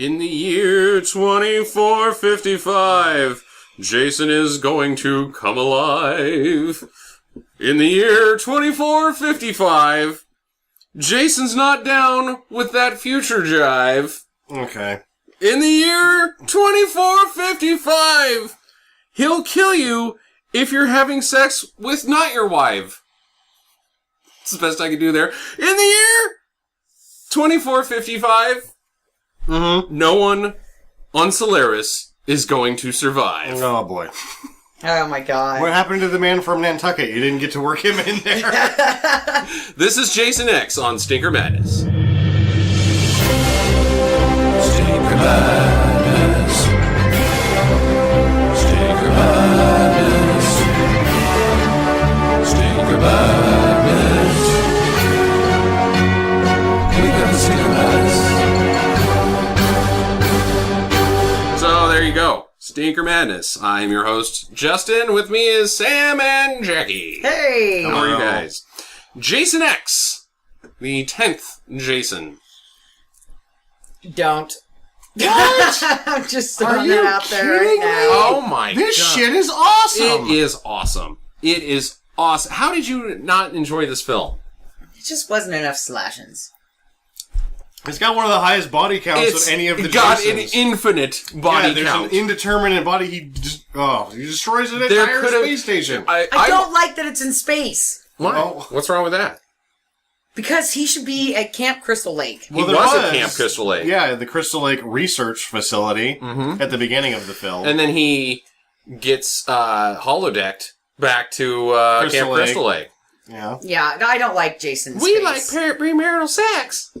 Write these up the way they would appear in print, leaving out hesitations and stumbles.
In the year 2455, Jason is going to come alive. In the year 2455, Jason's not down with that future jive. Okay. In the year 2455, he'll kill you if you're having sex with not your wife. That's the best I can do there. In the year 2455, no one on Solaris is going to survive. Oh, boy. Oh, my God. What happened to the man from Nantucket? You didn't get to work him in there. This is Jason X on Stinker Madness. Stinker Madness. Stinker Madness. Stinker Madness. We got the Stinker Madness. So there you go. Stinker Madness. I'm your host, Justin. With me is Sam and Jackie. Hey! How are you guys? Jason X. The 10th Jason. Don't. What? I'm just throwing that out there right now. Oh my god. This shit is awesome! It is awesome. It is awesome. How did you not enjoy this film? It just wasn't enough slashings. It's got one of the highest body counts of any of the It's got Jasons. an infinite body there's count. an indeterminate body. He destroys an There entire could've- space station. I don't like that it's in space. Why? Oh. What's wrong with that? Because he should be at Camp Crystal Lake. He was at Camp Crystal Lake. Yeah, the Crystal Lake Research Facility at the beginning of the film. And then he gets holodecked back to Camp Crystal Lake. Yeah. Yeah, I don't like Jason's We space. like premarital sex.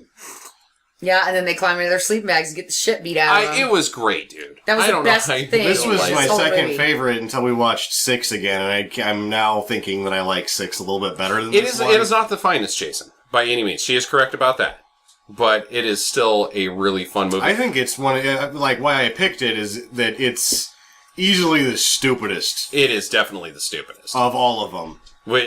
Yeah, and then they climb into their sleeping bags and get the shit beat out of them. It was great, dude. That was I the don't best know how you thing. This was like my whole second movie. favorite until we watched 6 again, and I'm now thinking that I like 6 a little bit better than It this is. one. It is not the finest Jason by any means. She is correct about that, but it is still a really fun movie. I think it's one why I picked it is that it's easily the stupidest It is definitely the stupidest, of all of them.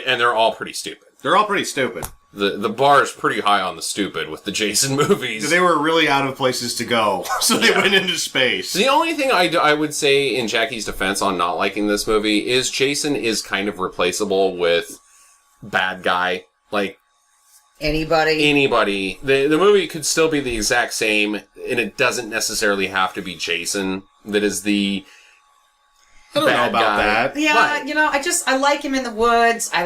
and they're all pretty stupid. They're all pretty stupid. The bar is pretty high on the stupid with the Jason movies. They were really out of places to go, so they went into space. The only thing I would say in Jackie's defense on not liking this movie is Jason is kind of replaceable with bad guy. Like, Anybody. The movie could still be the exact same, and it doesn't necessarily have to be Jason that is the I don't know bad about guy. that. Yeah, I like him in the woods. I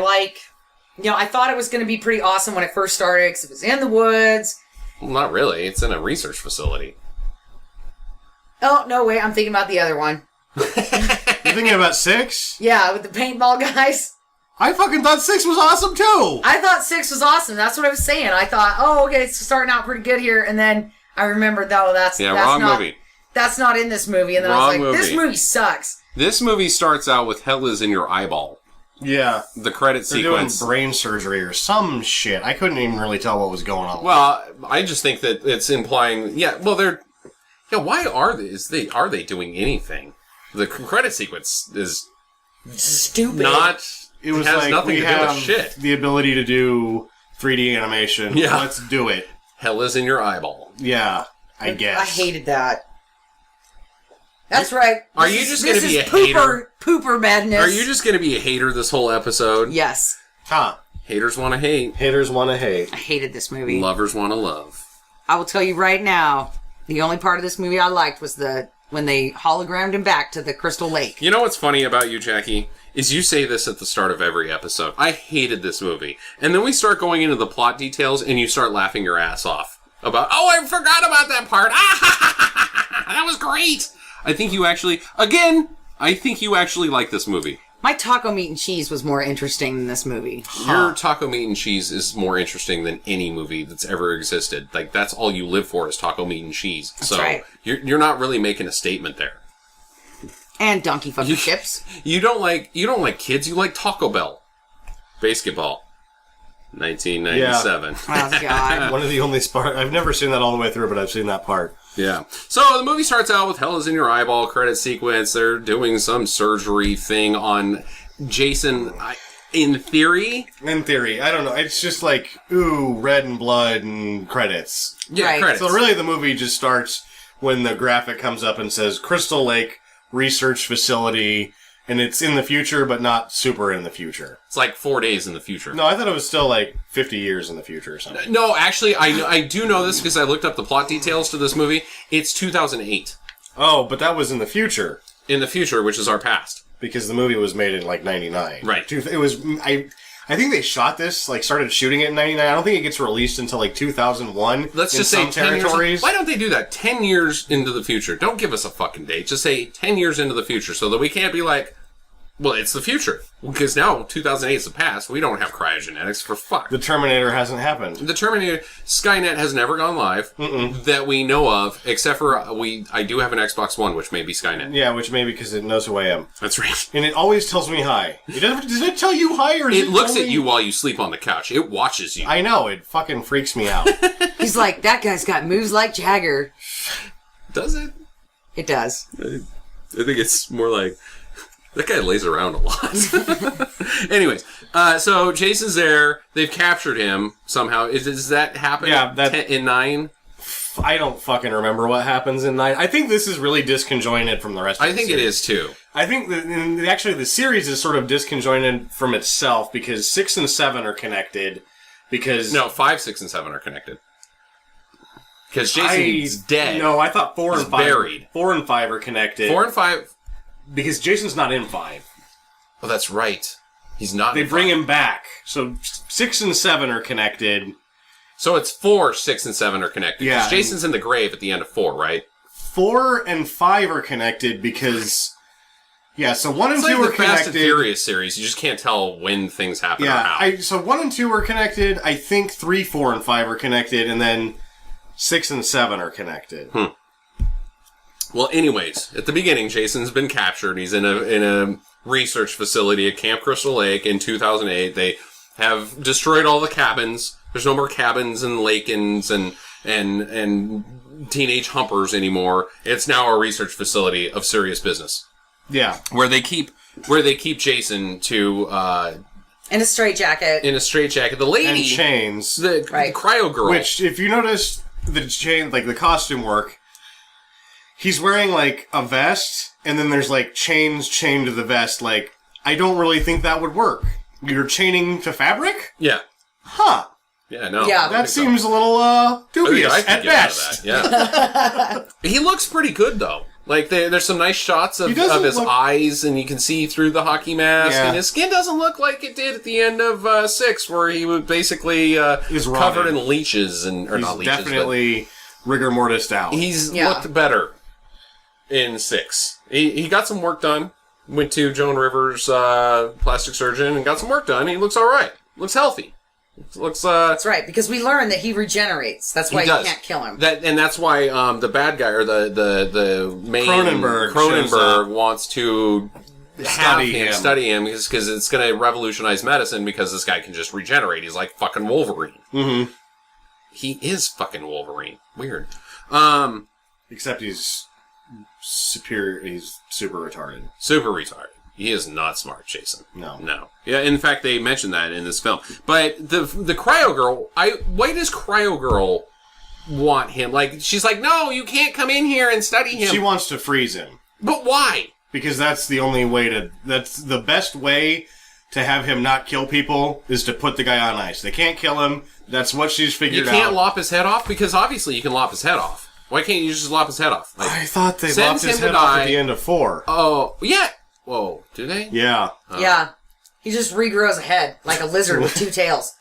thought it was going to be pretty awesome when it first started because it was in the woods. Well, not really. It's in a research facility. Oh, no, wait, I'm thinking about the other one. You're thinking about 6? Yeah, with the paintball guys. I fucking thought 6 was awesome too! I thought 6 was awesome. That's what I was saying. I thought, oh, okay, it's starting out pretty good here. And then I remembered, that's wrong not, movie. That's not in this movie. And then I was like, this movie sucks. This movie starts out with hell is in your eyeball. Yeah. The credit They're sequence. doing brain surgery or some shit. I couldn't even really tell what was going on. Well, I just think that it's implying. Why are they doing anything? The credit sequence is Stupid. not. It was has like, nothing we to do have with shit. the ability to do 3D animation. Yeah. Let's do it. Hell is in your eyeball. Yeah, I guess. I hated that. That's right. Are you just going to be a hater? Pooper madness. Are you just going to be a hater this whole episode? Yes. Huh. Haters want to hate. Haters want to hate. I hated this movie. Lovers want to love. I will tell you right now, the only part of this movie I liked was when they hologrammed him back to the Crystal Lake. You know what's funny about you, Jackie? Is you say this at the start of every episode. I hated this movie. And then we start going into the plot details and you start laughing your ass off. About, oh, I forgot about that part. That was great. I think you actually like this movie. My taco meat and cheese was more interesting than this movie. Your taco meat and cheese is more interesting than any movie that's ever existed. Like, that's all you live for is taco meat and cheese. That's so right. You're not really making a statement there. And donkey fucking chips. You don't like kids, you like Taco Bell. Basketball. 1997. Oh, God. One of the only I've never seen that all the way through, but I've seen that part. Yeah. So the movie starts out with hell is in your eyeball credit sequence. They're doing some surgery thing on Jason. In theory. In theory. I don't know. It's just like, ooh, red and blood and credits. Yeah, Right. credits. So really the movie just starts when the graphic comes up and says Crystal Lake Research Facility, and it's in the future, but not super in the future. It's like 4 days in the future. No, I thought it was still like 50 years in the future or something. No, actually, I do know this because I looked up the plot details to this movie. It's 2008. Oh, but that was in the future. In the future, which is our past. Because the movie was made in like 99. Right. It was, I think they shot this, like started shooting it in 99. I don't think it gets released until like 2001. Let's just say 10 years. Why don't they do that? 10 years into the future. Don't give us a fucking date. Just say 10 years into the future so that we can't be like, well, it's the future. Because now 2008 is the past. We don't have cryogenics for fuck. The Terminator hasn't happened. The Terminator, Skynet has never gone live that we know of, except for I do have an Xbox One, which may be Skynet. Yeah, which may be because it knows who I am. That's right. And it always tells me hi. Does it tell you hi or is It looks at you while you sleep on the couch. It watches you. I know, it fucking freaks me out. He's like, that guy's got moves like Jagger. Does it? It does. I think it's more like... That guy lays around a lot. Anyways, so Jason's there. They've captured him somehow. Does that happen in 9? I don't fucking remember what happens in 9. I think this is really disconjointed from the rest of the series. I think it is, too. I think that actually the series is sort of disconjointed from itself because 6 and 7 are connected. Because... No, 5, 6, and 7 are connected. Because Jason's dead. No, I thought 4 and 5... buried. 4 and 5 are connected. 4 and 5... Because Jason's not in 5. Oh, that's right. He's not They in bring 5. him back. So 6 and 7 are connected. So it's 4, 6, and 7 are connected. Yeah. Because Jason's in the grave at the end of 4, right? 4 and 5 are connected because... Yeah, so 1 and 2 like are the Fast and connected. Furious series. You just can't tell when things happen or how. So 1 and 2 are connected. I think 3, 4, and 5 are connected. And then 6 and 7 are connected. Well, anyways, at the beginning, Jason's been captured. He's in a research facility at Camp Crystal Lake in 2008. They have destroyed all the cabins. There's no more cabins and Lakins and teenage humpers anymore. It's now a research facility of serious business. Yeah. Where they keep Jason to In a straitjacket. in a straitjacket. The lady And chains. the Right. cryo girl. Which, if you notice the chain, like the costume work, he's wearing like a vest, and then there's like chains chained to the vest. Like, I don't really think that would work. You're chaining to fabric? Yeah. Huh. Yeah, no. Yeah. I don't That think so. seems a little dubious I could at get out of best. that, yeah. He looks pretty good, though. Like, there's some nice shots of his eyes, and you can see through the hockey mask, Yeah. and his skin doesn't look like it did at the end of 6, where he was basically covered in leeches, or He's not leeches, definitely rigor mortis out. but he's looked better in 6. He got some work done, went to Joan Rivers' plastic surgeon, and got some work done. He looks all right. Looks healthy. Looks That's right, because we learned that he regenerates. That's why you can't kill him. And that's why the bad guy, or the main Cronenberg wants to study him because it's going to revolutionize medicine because this guy can just regenerate. He's like fucking Wolverine. Mm-hmm. He is fucking Wolverine. Weird. Except he's superior. He's super retarded. Super retarded. He is not smart, Jason. No. Yeah, in fact, they mentioned that in this film. But the cryo girl, why does cryo girl want him? Like, she's like, no, you can't come in here and study him. She wants to freeze him. But why? Because that's the only way that's the best way to have him not kill people is to put the guy on ice. They can't kill him. That's what she's figured out. You can't lop his head off? Because obviously you can lop his head off. Why can't you just lop his head off? Like, I thought they lopped his head off at the end of 4. Oh, yeah. Whoa, do they? Yeah. Yeah. He just regrows a head, like a lizard with 2 tails.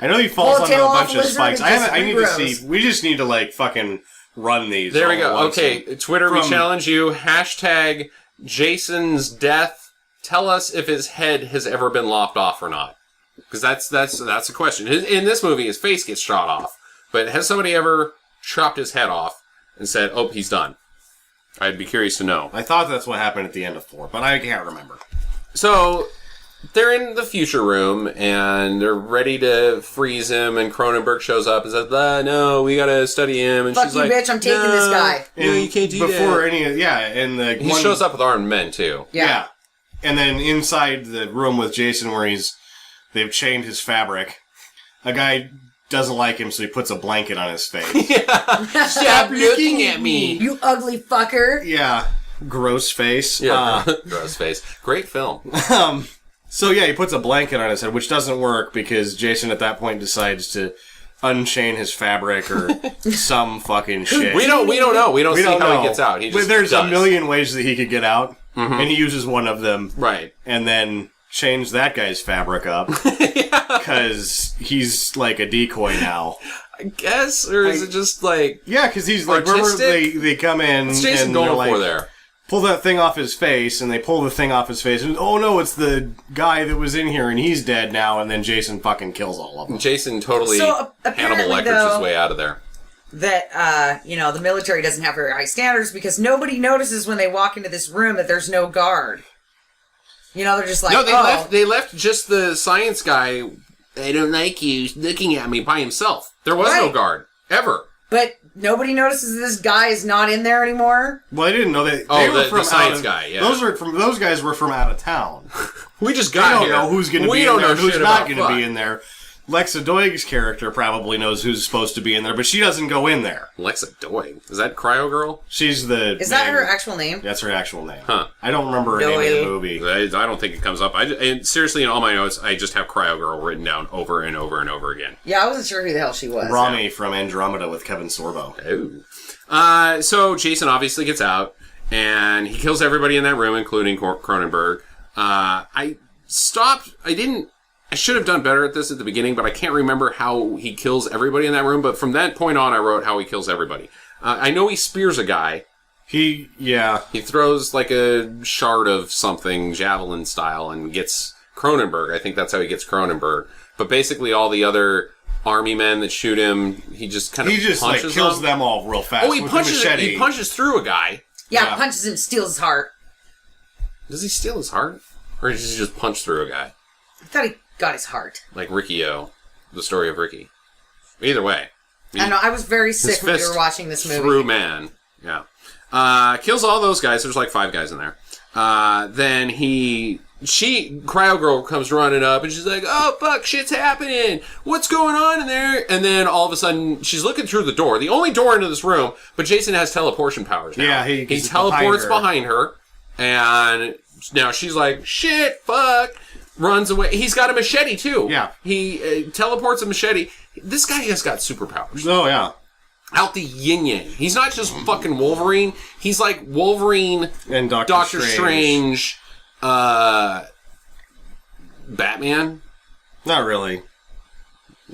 I know he falls onto a bunch of spikes. I need to see. We just need to, like, fucking run these. There we go. Okay, Twitter, we from- challenge you. Hashtag Jason's death. Tell us if his head has ever been lopped off or not. Because that's a question. In this movie, his face gets shot off. But has somebody ever chopped his head off and said, oh, he's done? I'd be curious to know. I thought that's what happened at the end of 4, but I can't remember. So, they're in the future room, and they're ready to freeze him, and Cronenberg shows up and says, no, we gotta study him. And Fuck she's you, like, bitch, I'm taking this guy. No, you can't do that. He Shows up with armed men, too. Yeah. And then inside the room with Jason where they've chained his fabric, a guy doesn't like him, so he puts a blanket on his face. Stop looking at me. You ugly fucker. Yeah. Gross face. Yeah, gross face. Great film. So yeah, he puts a blanket on his head, which doesn't work because Jason at that point decides to unchain his fabric or some fucking shit. We don't know. We don't see how he gets out. He just There's does. a million ways that he could get out, and he uses one of them. Right. And then change that guy's fabric up because he's like a decoy now. I guess, or is it just like... Yeah, because he's like, remember they come in What's Jason and going they're like, for there? pull that thing off his face, and they pull the thing off his face, and oh no, it's the guy that was in here, and he's dead now, and then Jason fucking kills all of them. Jason totally So, Hannibal Lecter's his way out of there. That, the military doesn't have very high standards because nobody notices when they walk into this room that there's no guard. They're just like, No, they left just the science guy, I don't like you, looking at me by himself. There was no guard. Ever. But nobody notices this guy is not in there anymore? Well, I didn't know that. The science guy, yeah. Those guys were from out of town. We just got here. We don't know who's going to be in there and who's not going to be in there. Lexa Doig's character probably knows who's supposed to be in there, but she doesn't go in there. Lexa Doig? Is that Cryo Girl? She's the... Is that her actual name? That's her actual name. Huh. I don't remember her name in the movie. I don't think it comes up. And seriously, in all my notes, I just have Cryo Girl written down over and over and over again. Yeah, I wasn't sure who the hell she was. Rami from Andromeda with Kevin Sorbo. Oh. So Jason obviously gets out, and he kills everybody in that room, including Cronenberg. I should have done better at this at the beginning, but I can't remember how he kills everybody in that room. But from that point on, I wrote how he kills everybody. I know he spears a guy. He throws like a shard of something, javelin style, and gets Cronenberg. I think that's how he gets Cronenberg. But basically all the other army men that shoot him, he just kind of punches kills them all real fast. Oh, he punches through a guy. Yeah, punches him, steals his heart. Does he steal his heart? Or does he just punch through a guy? I thought he got his heart. Like Ricky-O, the story of Ricky. Either way. I know, I was very sick when we were watching this movie. Through man. Yeah. Kills all those guys. There's like 5 guys in there. Then Cryo Girl comes running up and she's like, oh fuck, shit's happening. What's going on in there? And then all of a sudden, she's looking through the door. The only door into this room, but Jason has teleportation powers now. Yeah, he teleports behind her. And now she's like, shit, fuck. Runs away. He's got a machete, too. Yeah. He teleports a machete. This guy has got superpowers. Oh, yeah. Out the yin-yang. He's not just fucking Wolverine. He's like Wolverine and Doctor Strange, Batman? Not really.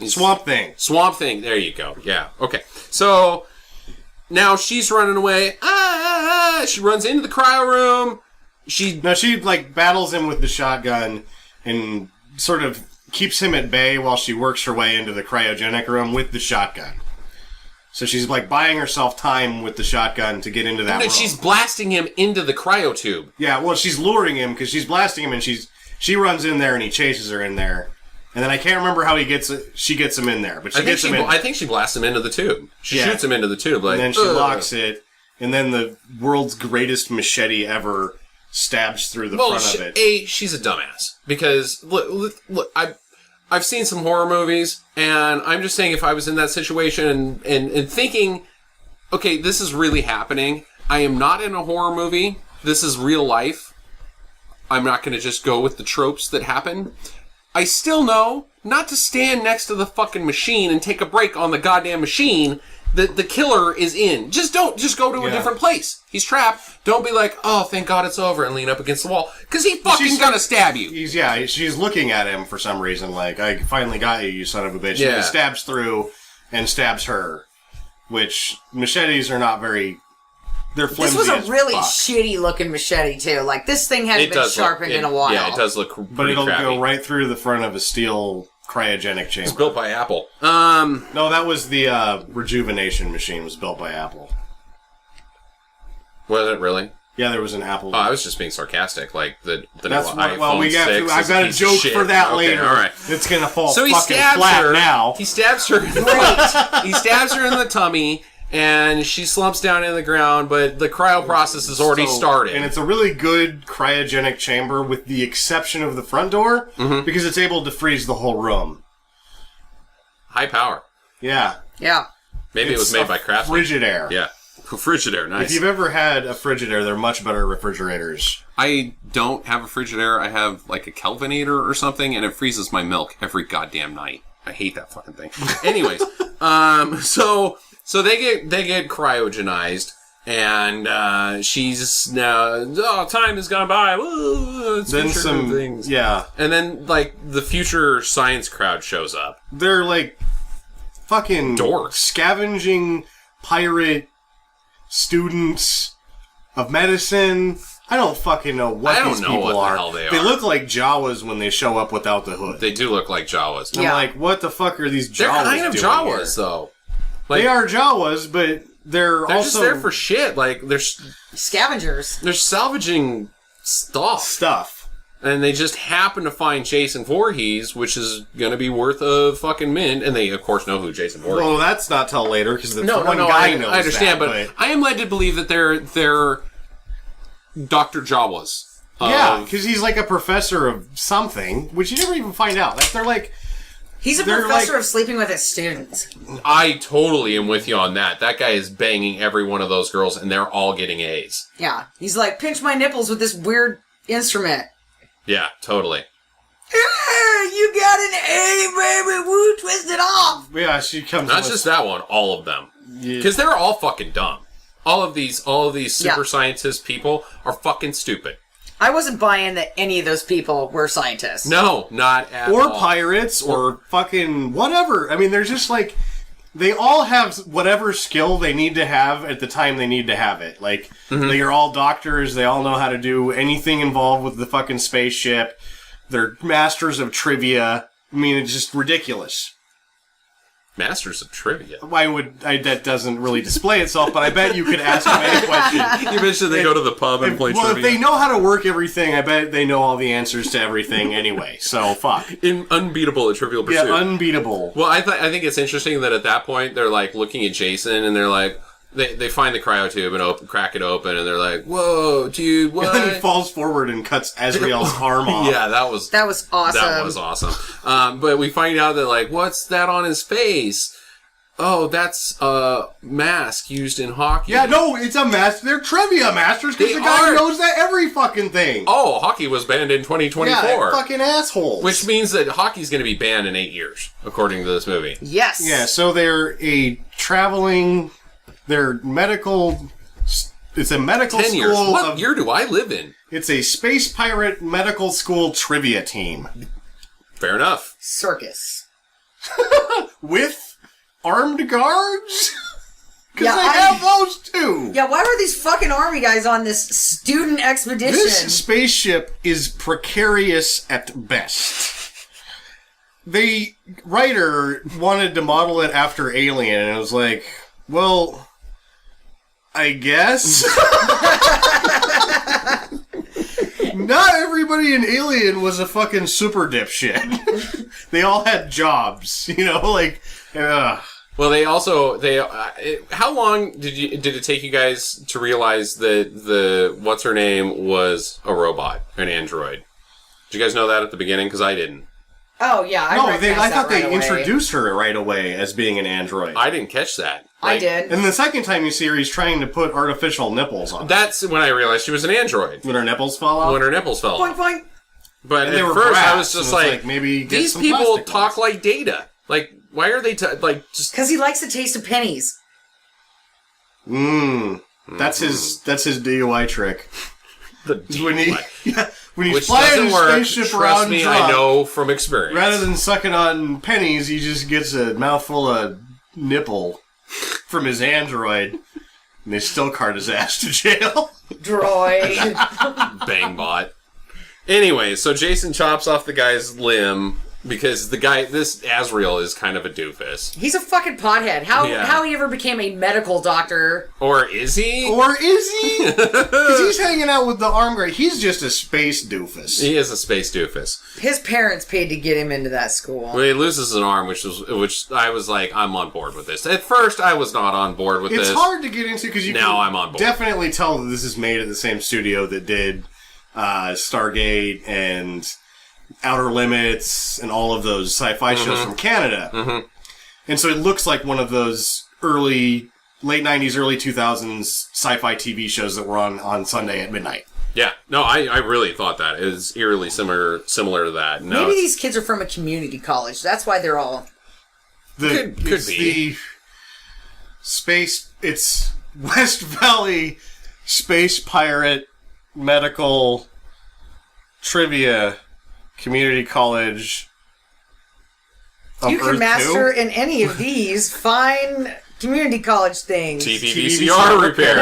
Swamp Thing. Swamp Thing. There you go. Yeah. Okay. So, now she's running away. She runs into the cryo room. She like battles him with the shotgun and sort of keeps him at bay while she works her way into the cryogenic room with the shotgun. So she's like buying herself time with the shotgun to get into that room. She's blasting him into the cryo tube. Yeah, well, she's luring him because she's blasting him and she runs in there and he chases her in there. And then I can't remember how she gets him in there, but she gets him in. I think she blasts him into the tube. She shoots him into the tube. Like, and then she locks it, and then the world's greatest machete ever stabs through the front of it. She's a dumbass. Because, look, I've seen some horror movies, and I'm just saying if I was in that situation and thinking, okay, this is really happening. I am not in a horror movie. This is real life. I'm not going to just go with the tropes that happen. I still know not to stand next to the fucking machine and take a break on the goddamn machine that the killer is in. Just go to a different place. He's trapped. Don't be like, oh, thank God it's over, and lean up against the wall. Because he's gonna stab you. She's looking at him for some reason, like, I finally got you, you son of a bitch. Yeah. And he stabs through and stabs her. Which, machetes are not very... They're flimsy. This was a really shitty looking machete, too. Like, this thing hasn't been sharpened in a while. Yeah, it does look pretty But it'll crappy. go right through the front of a steel cryogenic chamber. It's built by Apple. No, that was the rejuvenation machine was built by Apple. Was it really? Yeah, there was an Apple. Oh, I was just being sarcastic. Like the That's new what, iPhone well, we got 6 I've got a joke for that later. All right. It's gonna fall So he fucking stabs flat her. now. He stabs her. He stabs her in the tummy, and she slumps down in the ground. But the cryo process has already started, and it's a really good cryogenic chamber, with the exception of the front door, because it's able to freeze the whole room. High power. Yeah. Yeah. Maybe it was made by Craftsman. Frigidaire. Yeah. Frigidaire, nice. If you've ever had a Frigidaire, they're much better refrigerators. I don't have a Frigidaire. I have like a Kelvinator or something, and it freezes my milk every goddamn night. I hate that fucking thing. Anyways, so they get cryogenized, and she's now time has gone by. Woo, Then some things. Yeah. And then like the future science crowd shows up. They're like fucking dorks, scavenging pirate students of medicine. I don't fucking know what these people are. The hell they are. They look like Jawas when they show up without the hood. They do look like Jawas. I'm like, what the fuck are these Jawas doing? They're kind of Jawas, here? though. Like, they are Jawas, but they're also just there for shit. Like they're scavengers. They're salvaging stuff. And they just happen to find Jason Voorhees, which is going to be worth a fucking mint. And they, of course, know who Jason Voorhees is. Well, that's not till later, because the one guy knows I understand, that, but I am led to believe that they're Dr. Jawas. Yeah, because he's like a professor of something, which you never even find out. Like, they're like... He's a professor of sleeping with his students. I totally am with you on that. That guy is banging every one of those girls, and they're all getting A's. Yeah. He's like, pinch my nipples with this weird instrument. Yeah, totally. You got an A, baby! Woo, twist it off! Yeah, she comes... Not just that one, all of them. Because they're all fucking dumb. All of these super scientist people are fucking stupid. I wasn't buying that any of those people were scientists. No, not at all. Or pirates, or fucking whatever. I mean, they're just like... They all have whatever skill they need to have at the time they need to have it. Like, they are all doctors, they all know how to do anything involved with the fucking spaceship. They're masters of trivia. I mean, it's just ridiculous. Masters of trivia? Why would... that doesn't really display itself, but I bet you could ask them any question. You mentioned they go to the pub and play trivia. Well, if they know how to work everything, I bet they know all the answers to everything anyway. So, fuck. Unbeatable at Trivial Pursuit. Yeah, unbeatable. Well, I think it's interesting that at that point, they're like looking at Jason and they're like... They find the cryo tube and crack it open, and they're like, "Whoa, dude, what?" And then he falls forward and cuts Azrael's arm off. Yeah, that was awesome. That was awesome. But we find out that, like, what's that on his face? Oh, that's a mask used in hockey. Yeah, no, it's a mask. They're trivia masters because the guy knows that every fucking thing. Oh, hockey was banned in 2024. Yeah, fucking assholes. Which means that hockey's going to be banned in 8 years, according to this movie. Yes. Yeah, so they're a traveling... They're medical... It's a medical 10 school... years. What year do I live in? It's a space pirate medical school trivia team. Fair enough. Circus. With armed guards? Because Yeah, they have those too. Yeah, why were these fucking army guys on this student expedition? This spaceship is precarious at best. The writer wanted to model it after Alien, and it was like, well, I guess. Not everybody in Alien was a fucking super dipshit. They all had jobs, you know, like, Well, how long did it take you guys to realize that the what's her name was a robot, an android? Did you guys know that at the beginning? Because I didn't. Oh yeah, I thought they introduced her right away as being an android. I didn't catch that. I did. And the second time you see her, he's trying to put artificial nipples on her. That's when I realized she was an android. When her nipples fall off? When her nipples fell off. Point, point. But And they at were first brass, I was just and like, it's maybe get these some people plastic talk ones. like Data. Like, why are they just... Because he likes the taste of pennies. That's his DUI trick. When he's Which flying doesn't his work. spaceship Trust around me, drunk, I know from experience. rather than sucking on pennies, he just gets a mouthful of nipple from his android, and they still cart his ass to jail. Droid. Bangbot. Anyway, so Jason chops off the guy's limb because this Azrael is kind of a doofus. He's a fucking pothead. How he ever became a medical doctor? Or is he? Or is he? Because he's hanging out with the arm guy. He's just a space doofus. He is a space doofus. His parents paid to get him into that school. Well, he loses an arm, which I was like, I'm on board with this. At first, I was not on board with this. It's hard to get into because you Now can I'm on board. definitely tell that this is made at the same studio that did Stargate and Outer Limits and all of those sci-fi shows from Canada. And so it looks like one of those late 90s, early 2000s sci-fi TV shows that were on Sunday at midnight. Yeah. No, I really thought that. It was eerily similar to that. No, Maybe these kids are from a community college. That's why they're all... Could be. It's West Valley Space Pirate Medical Trivia Community College. You can master in any of these fine community college things. TV VCR repair.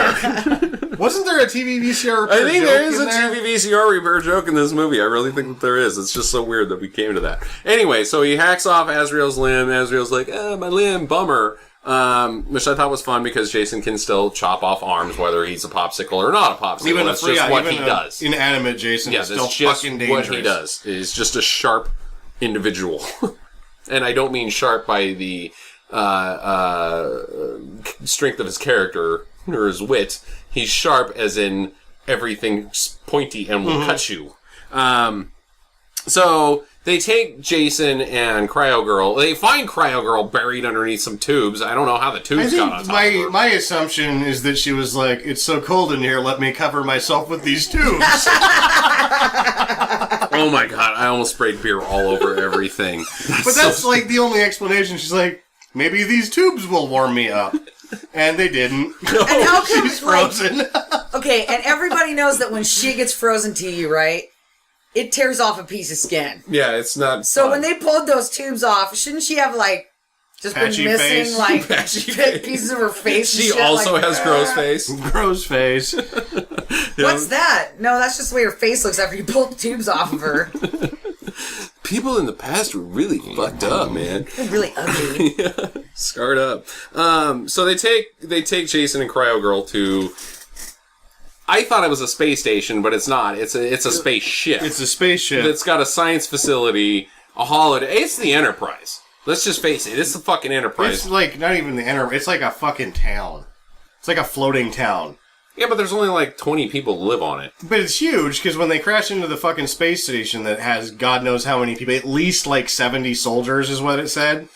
Wasn't there a TV VCR repair I think joke there is in a there? TV VCR repair joke in this movie. I really think that there is. It's just so weird that we came to that. Anyway, so he hacks off Azrael's limb. Azrael's like, my limb, bummer. Which I thought was fun because Jason can still chop off arms whether he's a popsicle or not a popsicle. That's just what he does. Inanimate Jason is still fucking dangerous. What he does is just a sharp individual. And I don't mean sharp by the strength of his character or his wit. He's sharp as in everything's pointy and will cut you. So they take Jason and Cryo Girl. They find Cryo Girl buried underneath some tubes. I don't know how the tubes got on top of her. My assumption is that she was like, it's so cold in here, let me cover myself with these tubes. Oh my god, I almost sprayed beer all over everything. That's like the only explanation. She's like, maybe these tubes will warm me up. And they didn't. No, And how come, she's frozen. Okay, and everybody knows that when she gets frozen to you, right? It tears off a piece of skin. Yeah, it's not. So fun. when they pulled those tubes off, shouldn't she have just Patchy been missing face. like Patchy face. pieces of her face? and She shit? also Like, has gross face. Gross face. What's that? No, that's just the way her face looks after you pull the tubes off of her. People in the past were really fucked up, man. They're really ugly. Scarred up. So they take Jason and Cryo Girl to. I thought it was a space station, but it's not. It's a spaceship. It's a spaceship. It's got a science facility, a holiday. It's the Enterprise. Let's just face it. It's the fucking Enterprise. It's like not even the Enterprise. It's like a fucking town. It's like a floating town. Yeah, but there's only like 20 people that live on it. But it's huge because when they crash into the fucking space station that has God knows how many people, at least like 70 soldiers is what it said.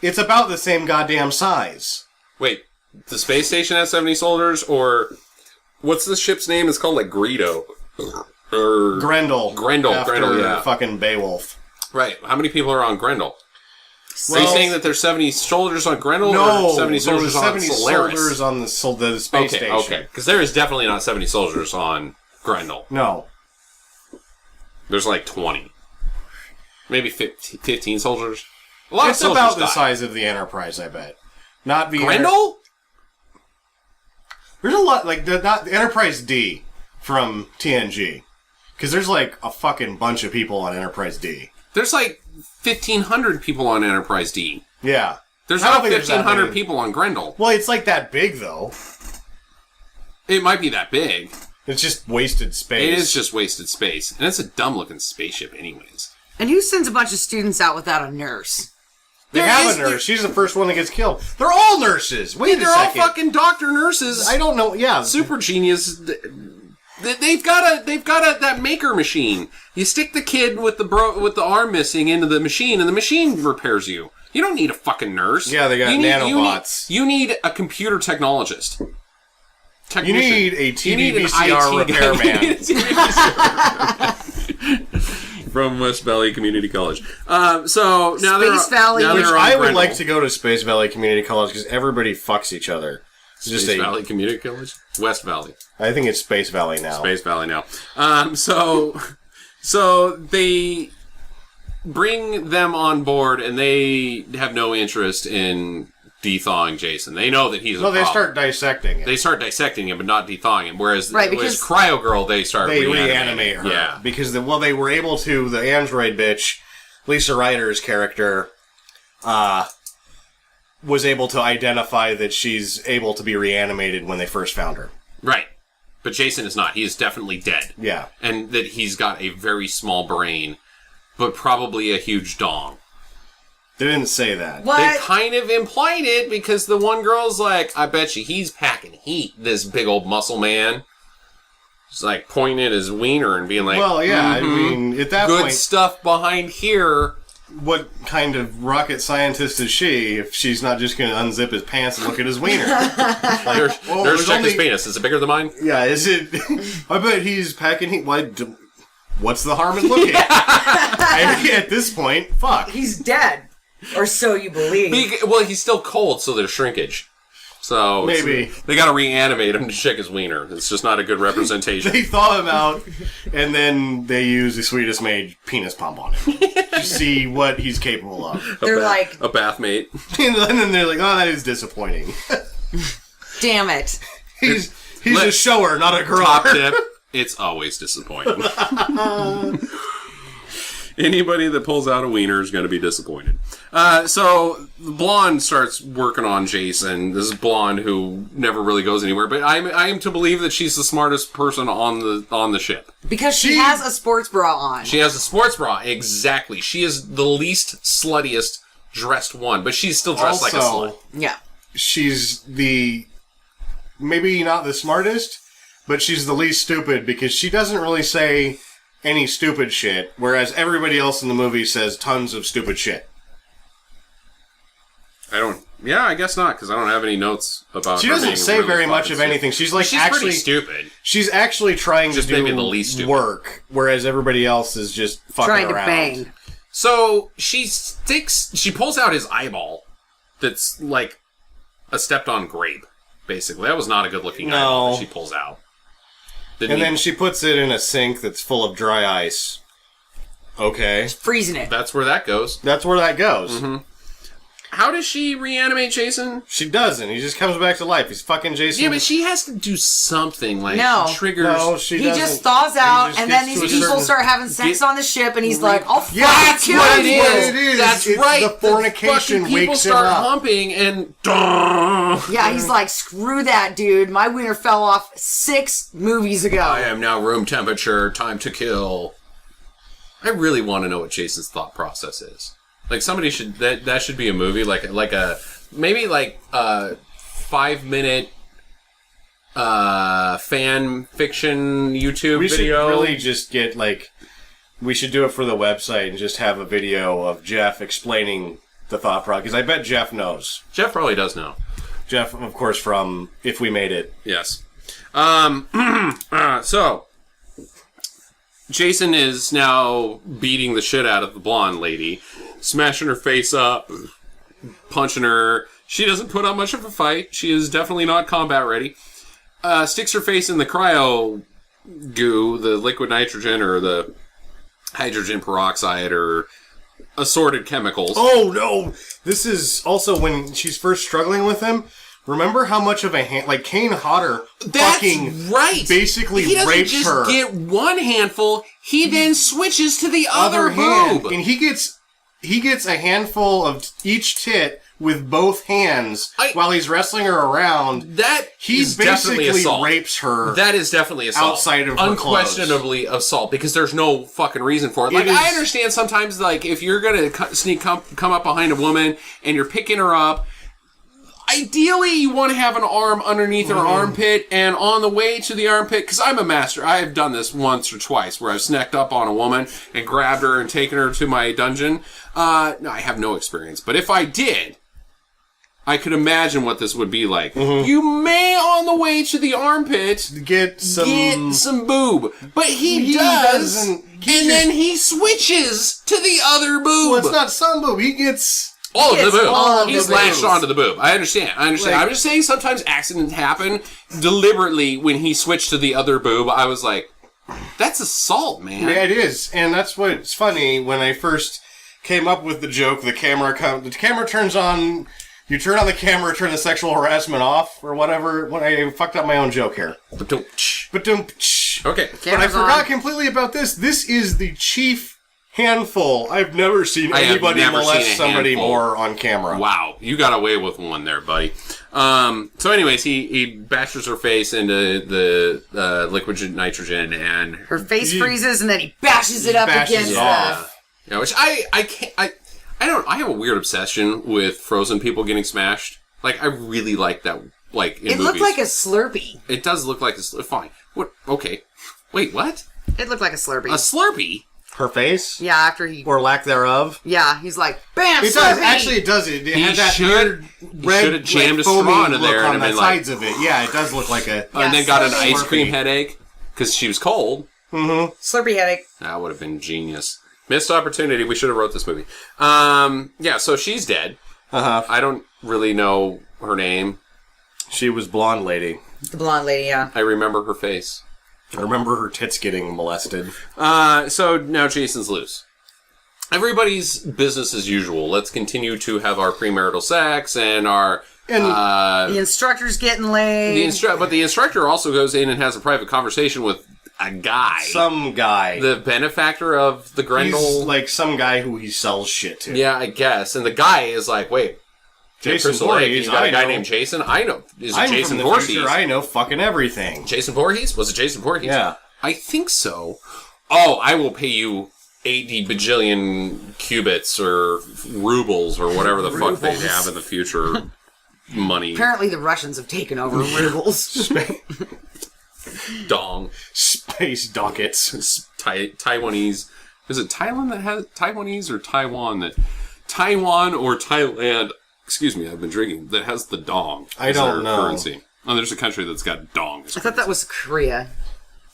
It's about the same goddamn size. Wait, the space station has 70 soldiers, or what's the ship's name? It's called like Greedo. Or Grendel. Grendel, yeah. Fucking Beowulf. Right. How many people are on Grendel? Well, are you saying that there's 70 soldiers on Grendel no, or 70 soldiers there was 70 on Solaris? soldiers on the space station. Okay. Because there is definitely not 70 soldiers on Grendel. No. There's like 20. Maybe 15 soldiers. A lot It's of soldiers about the die. size of the Enterprise, I bet. Not the Grendel? There's a lot, like, not the Enterprise D from TNG. Because there's like a fucking bunch of people on Enterprise D. There's like 1,500 people on Enterprise D. Yeah. There's I don't not think there's that 1,500 many. people on Grendel. Well, it's like that big, though. It might be that big. It's just wasted space. It is just wasted space. And it's a dumb-looking spaceship anyways. And who sends a bunch of students out without a nurse? They have a nurse. She's the first one that gets killed. They're all nurses. Wait a They're all second. fucking doctor nurses. I don't know. Yeah. Super genius. They've got that maker machine. You stick the kid with the arm missing into the machine, and the machine repairs you. You don't need a fucking nurse. Yeah, they got nanobots. You need a computer technologist. You need a TV You need an VCR IT guy. repairman. You need a TV VCR from West Valley Community College. So now Space Valley. Now Which they're on I would Grendel. like to go to Space Valley Community College because everybody fucks each other. It's Space just Valley Community College? West Valley. I think it's Space Valley now. Space Valley now. So they bring them on board, and they have no interest in de-thawing Jason. They know that he's a No, they problem. start dissecting it. They start dissecting him, but not de-thawing him. Whereas, Right, because- Cryo Girl, they start They reanimating. reanimate her. Yeah. Because, they were able to, the android bitch, Lisa Ryder's character, was able to identify that she's able to be reanimated when they first found her. Right. But Jason is not. He is definitely dead. Yeah. And that he's got a very small brain, but probably a huge dong. They didn't say that. What? They kind of implied it because the one girl's like, I bet you he's packing heat, this big old muscle man. He's like pointing at his wiener and being like, Well, yeah, I mean, at that good point, stuff behind here. what kind of rocket scientist is she if she's not just going to unzip his pants and look at his wiener? Nurse, check his penis. Is it bigger than mine? Yeah, is it? I bet he's packing heat. What's the harm in looking? At this point, fuck. He's dead. Or so you believe. Well, he's still cold, so there's shrinkage. So maybe they got to reanimate him to check his wiener. It's just not a good representation. They thaw him out, and then they use the sweetest made penis pump on him to see what he's capable of. They're like a bath mate, and then they're like, "Oh, that is disappointing." Damn it! He's a shower, not a girl. Top tip: it's always disappointing. Anybody that pulls out a wiener is going to be disappointed. So the blonde starts working on Jason. This is blonde who never really goes anywhere, but I am to believe that she's the smartest person on the ship because she has a sports bra on. She has a sports bra, exactly. She is the least sluttiest dressed one, but she's still dressed like a slut. Yeah, she's maybe not the smartest, but she's the least stupid because she doesn't really say any stupid shit, whereas everybody else in the movie says tons of stupid shit. I guess not, because I don't have any notes about she her doesn't being say really very much of stupid. anything. She's actually pretty stupid. She's actually trying just to do maybe the least stupid work, whereas everybody else is just fucking trying around. To bang. So she pulls out his eyeball that's like a stepped-on grape, basically. That was not a good-looking eyeball that she pulls out. Then she puts it in a sink that's full of dry ice. Okay. It's freezing it. That's where that goes. That's where that goes. Mm-hmm. How does she reanimate Jason? She doesn't. He just comes back to life. He's fucking Jason. Yeah, but she has to do something. Like, triggers... No, she doesn't. He just thaws out, and then these people start having sex on the ship, and he's like, oh, fuck, that's what it is. That's right. The fornication wakes him up. People start humping, and... Yeah, he's like, screw that, dude. My wiener fell off 6 movies ago. I am now room temperature. Time to kill. I really want to know what Jason's thought process is. Like, somebody should... That should be a movie, like a... Maybe, 5-minute... fan fiction YouTube video. We should really just get, we should do it for the website and just have a video of Jeff explaining the thought process. Because I bet Jeff knows. Jeff probably does know. Jeff, of course, from If We Made It. Yes. So, Jason is now beating the shit out of the blonde lady, smashing her face up, punching her. She doesn't put up much of a fight. She is definitely not combat ready. Sticks her face in the cryo goo, the liquid nitrogen or the hydrogen peroxide or assorted chemicals. Oh, no! This is also when she's first struggling with him. Remember how much of a hand... Kane Hodder fucking basically rapes her. He doesn't just get one handful, he then switches to the other hand. boob. And he gets a handful of each tit with both hands while he's wrestling her around. He basically rapes her. That is definitely assault. Outside of her unquestionably clothes. Assault, because there's no fucking reason for it. I understand sometimes, if you're gonna come up behind a woman and you're picking her up, ideally, you want to have an arm underneath her armpit, and on the way to the armpit, because I'm a master, I have done this once or twice, where I've sneaked up on a woman and grabbed her and taken her to my dungeon. No, I have no experience, but if I did, I could imagine what this would be like. You may, on the way to the armpit, get some boob, but he does, then he switches to the other boob. Well, it's not some boob, he gets... All of the boob. He's latched boobs. onto the boob. I understand. I'm just saying sometimes accidents happen deliberately. When he switched to the other boob, I was like, that's assault, man. Yeah, it is. And that's what's funny. When I first came up with the joke, the camera turns on, you turn on the camera, turn the sexual harassment off, or whatever. When I fucked up my own joke here. But don't. Okay. But I forgot completely about this. This is the chief handful. I've never seen anybody molest somebody more on camera. Wow, you got away with one there, buddy. So anyways, he bashes her face into the liquid nitrogen, and her face freezes, and then he bashes it up against the... Yeah, which I have a weird obsession with frozen people getting smashed. I really like that, in movies. It looked like a Slurpee. It does look like a Slurpee. Fine. What? Okay. Wait, what? It looked like a Slurpee. A Slurpee? Her face? Yeah, after he... Or lack thereof? Yeah, he's like, BAM! It does. Slurpee! Actually, it does. It He had that should- weird he red, should have jammed a foamy straw into look there on and the been like- sides of it. Yeah, it does look like a... And then got an Slurpee. ice cream headache because she was cold. Slurpee headache. That would have been genius. Missed opportunity. We should have wrote this movie. Yeah, so she's dead. Uh-huh. I don't really know her name. She was blonde lady. The blonde lady, yeah. I remember her face. I remember her tits getting molested. So now Jason's loose. Everybody's business as usual. Let's continue to have our premarital sex and our... The instructor's getting laid. But the instructor also goes in and has a private conversation with a guy. Some guy. The benefactor of the Grendel. He's like some guy who he sells shit to. Yeah, I guess. And the guy is like, wait, Jason Crystal Lake, Voorhees, you got a I guy know. named Jason? I know. Is it I'm Jason from the Voorhees? future. I know fucking everything. Jason Voorhees? Was it Jason Voorhees? Yeah. I think so. Oh, I will pay you 80 bajillion cubits or rubles or whatever the fuck they have in the future money. Apparently the Russians have taken over rubles. Dong. Space dockets. Taiwanese. Is it Thailand that has Taiwanese or Taiwan that Taiwan or Thailand? Excuse me, I've been drinking. That has the dong. I as don't their know. Currency. Oh, there's a country that's got dong. As I thought that was Korea.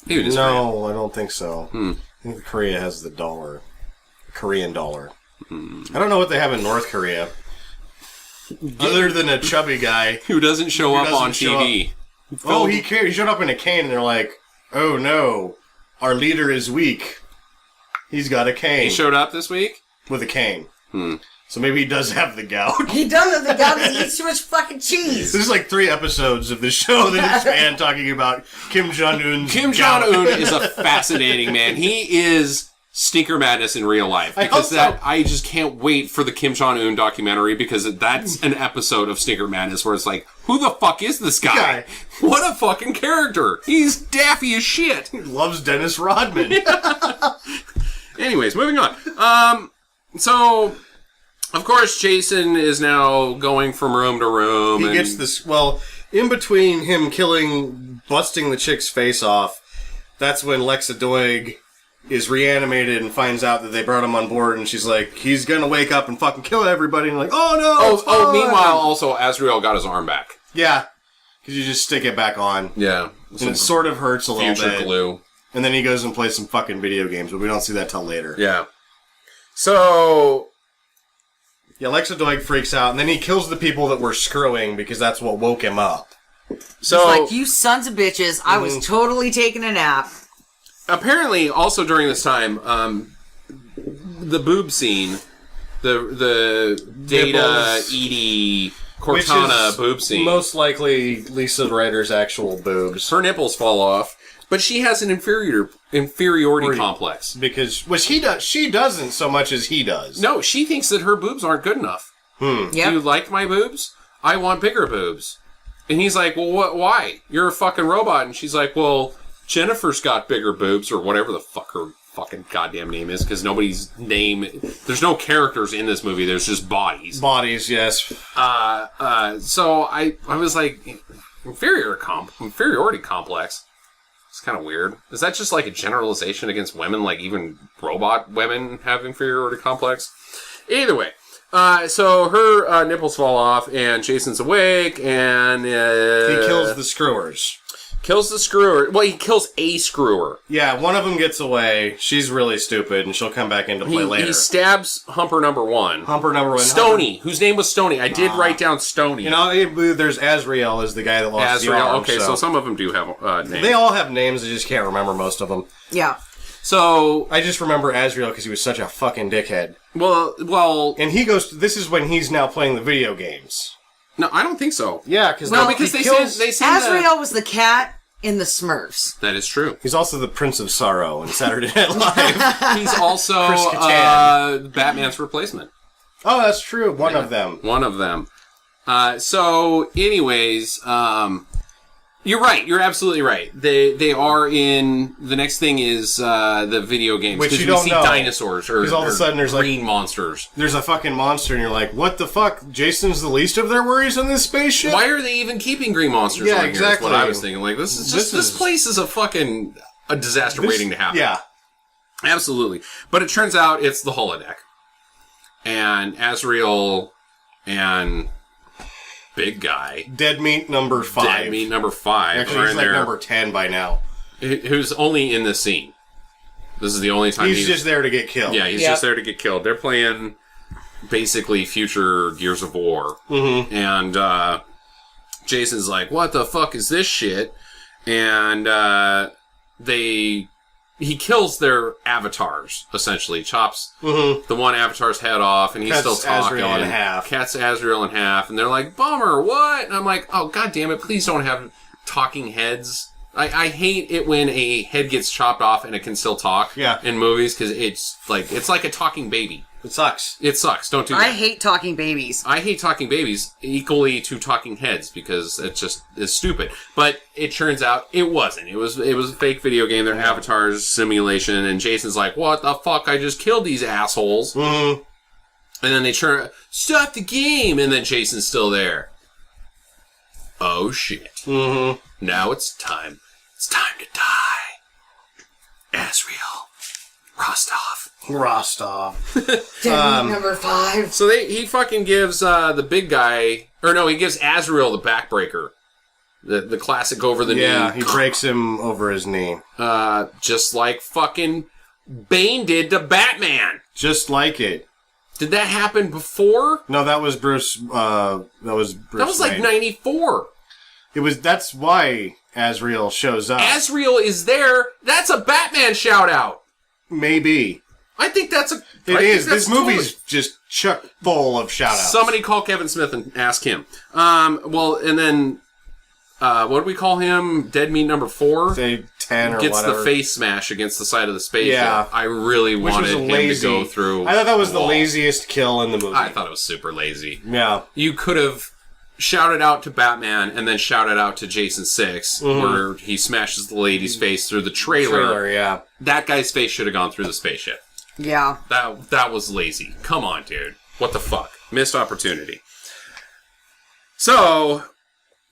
Maybe it is No, I don't think so. I think Korea has the dollar. Korean dollar. I don't know what they have in North Korea. Other than a chubby guy. Who doesn't show up on doesn't show TV? Oh, he showed up in a cane, and they're like, oh no, our leader is weak. He's got a cane. He showed up this week? With a cane. So maybe he does have the gout. He does it. The guy that eats too much fucking cheese. There's like 3 episodes of the show that is fan talking about Kim Jong-un's Kim Jong-un is a fascinating man. He is stinker madness in real life. Because I just can't wait for the Kim Jong-un documentary because that's an episode of Stinker Madness where it's like, who the fuck is this guy? What a fucking character. He's daffy as shit. He loves Dennis Rodman. Anyways, moving on. So, of course, Jason is now going from room to room. He gets this, well, in between him busting the chick's face off, that's when Lexa Doig is reanimated and finds out that they brought him on board, and she's like, he's gonna wake up and fucking kill everybody, and like, oh no! it's fine. Meanwhile, also, Azrael got his arm back. Yeah, because you just stick it back on. Yeah. And it sort of hurts a little Future bit. glue. And then he goes and plays some fucking video games, but we don't see that till later. Yeah. So... Yeah, Lexa Doig freaks out, and then he kills the people that were screwing because that's what woke him up. So... He's like, you sons of bitches, I was totally taking a nap. Apparently, also during this time, the boob scene, the Data, Nipples. Edie, Which Cortana is boob scene. most likely Lisa Ryder's actual boobs. Her nipples fall off, but she has an inferiority complex. Because, which she doesn't so much as he does. No, she thinks that her boobs aren't good enough. Yep. You like my boobs? I want bigger boobs. And he's like, well, why? You're a fucking robot. And she's like, well, Jennifer's got bigger boobs, or whatever the fuck her fucking goddamn name is, because there's no characters in this movie, there's just bodies. Bodies, yes. So I was like, inferiority complex. It's kind of weird. Is that just like a generalization against women? Like even robot women have inferiority complex? Either way. So her nipples fall off, and Jason's awake, and... He kills the screwers. Kills the screwer. Well, he kills a screwer. Yeah, one of them gets away. She's really stupid, and she'll come back into play later. He stabs Humper number 1. Humper number 1. Stony, whose name was Stony. I did write down Stony. You know, there's Azrael is the guy that lost his arm. Okay, so some of them do have names. They all have names, I just can't remember most of them. Yeah. So... I just remember Azrael because he was such a fucking dickhead. Well... And he goes... This is when he's now playing the video games. No, I don't think so. Yeah, because because they say Azrael was the cat in the Smurfs. That is true. He's also the Prince of Sorrow in Saturday Night Live. He's also Chris Kattan. Batman's replacement. Oh, that's true. One of them. One of them. So, anyways, you're right. You're absolutely right. They are in... The next thing is the video games. Which you we don't see know. dinosaurs or, all of a sudden there's green monsters. There's a fucking monster, and you're like, what the fuck? Jason's the least of their worries on this spaceship? Why are they even keeping green monsters Yeah, on exactly. here? Is what I was thinking. Like, this place is a fucking... a disaster waiting to happen. Yeah. Absolutely. But it turns out it's the holodeck. And Azrael and Big Guy. Dead Meat number 5. Dead Meat number 5. Actually, are he's in like there, number 10 by now. who's only in this scene. This is the only time He's just there to get killed. Yeah, he's just there to get killed. They're playing basically future Gears of War. Mm-hmm. And Jason's like, what the fuck is this shit? And he kills their avatars, essentially. Chops the one avatar's head off, and he's still talking. Azrael in half. Cuts Azrael in half, and they're like, bummer, what? And I'm like, oh, god damn it, please don't have talking heads. I hate it when a head gets chopped off and it can still talk in movies, because it's like a talking baby. It sucks. It sucks. Don't do that. I hate talking babies. I hate talking babies equally to talking heads, because it's stupid. But it turns out it wasn't. It was a fake video game, their avatars simulation, and Jason's like, what the fuck? I just killed these assholes. Mm-hmm. And then they stop the game, and then Jason's still there. Oh shit. Mm-hmm. Now it's time. It's time to die. Azrael. Rostov. Dead Meat number 5. So he fucking gives the big guy, or no, he gives Azrael the backbreaker, the classic over the knee. Yeah, he breaks him over his knee. Just like fucking Bane did to Batman. Just like it. Did that happen before? No, that was Bruce. That was like 94. That's why Azrael shows up. Azrael is there. That's a Batman shout out. Maybe. I think that's a... It is. This movie's just chock full of shout-outs. Somebody call Kevin Smith and ask him. Well, and then... what do we call him? Dead Meat number 4? Say 10 or gets whatever. the face smash against the side of the spaceship. Yeah. I really wanted him to go through... I thought that was the laziest kill in the movie. I thought it was super lazy. Yeah. You could have shouted out to Batman and then shouted out to Jason 6, where he smashes the lady's face through the trailer. Yeah. That guy's face should have gone through the spaceship. Yeah. That was lazy. Come on, dude. What the fuck? Missed opportunity. So,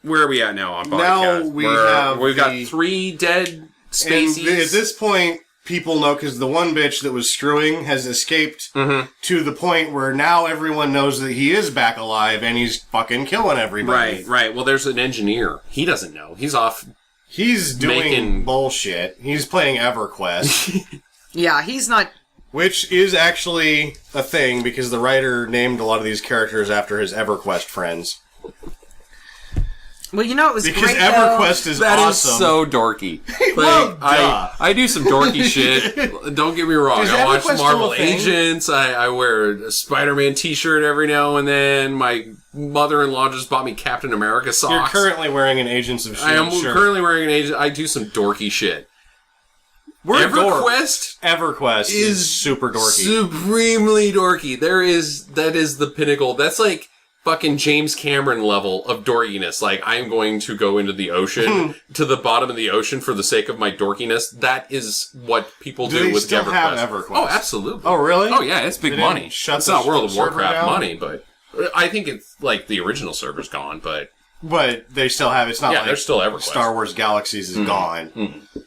where are we at now on podcast? Now we've got 3 dead spaceys. And at this point, people know, because the one bitch that was screwing has escaped to the point where now everyone knows that he is back alive and he's fucking killing everybody. Right. Well, there's an engineer. He doesn't know. He's off. He's doing bullshit. He's playing EverQuest. Yeah, he's not... Which is actually a thing, because the writer named a lot of these characters after his EverQuest friends. Well, you know, it was because great, EverQuest though. is That awesome. is so dorky. Well, duh. I do some dorky shit. Don't get me wrong. Is I watch EverQuest Marvel still a thing? Agents. I wear a Spider-Man t-shirt every now and then. My mother-in-law just bought me Captain America socks. You're currently wearing an Agents of S.H.I.E.L.D. I am shirt. currently wearing an agent. I do some dorky shit. We're EverQuest is super dorky. Supremely dorky. That is the pinnacle. That's like fucking James Cameron level of dorkiness. Like, I'm going to go into the ocean, to the bottom of the ocean for the sake of my dorkiness. That is what people do with still EverQuest. have EverQuest? Oh, absolutely. Oh, really? Oh, yeah, it's big money. It's not World of server Warcraft down? money, but I think it's like the original server's gone, but they still have it. It's not like there's still EverQuest. Star Wars Galaxies is gone. Mm-hmm.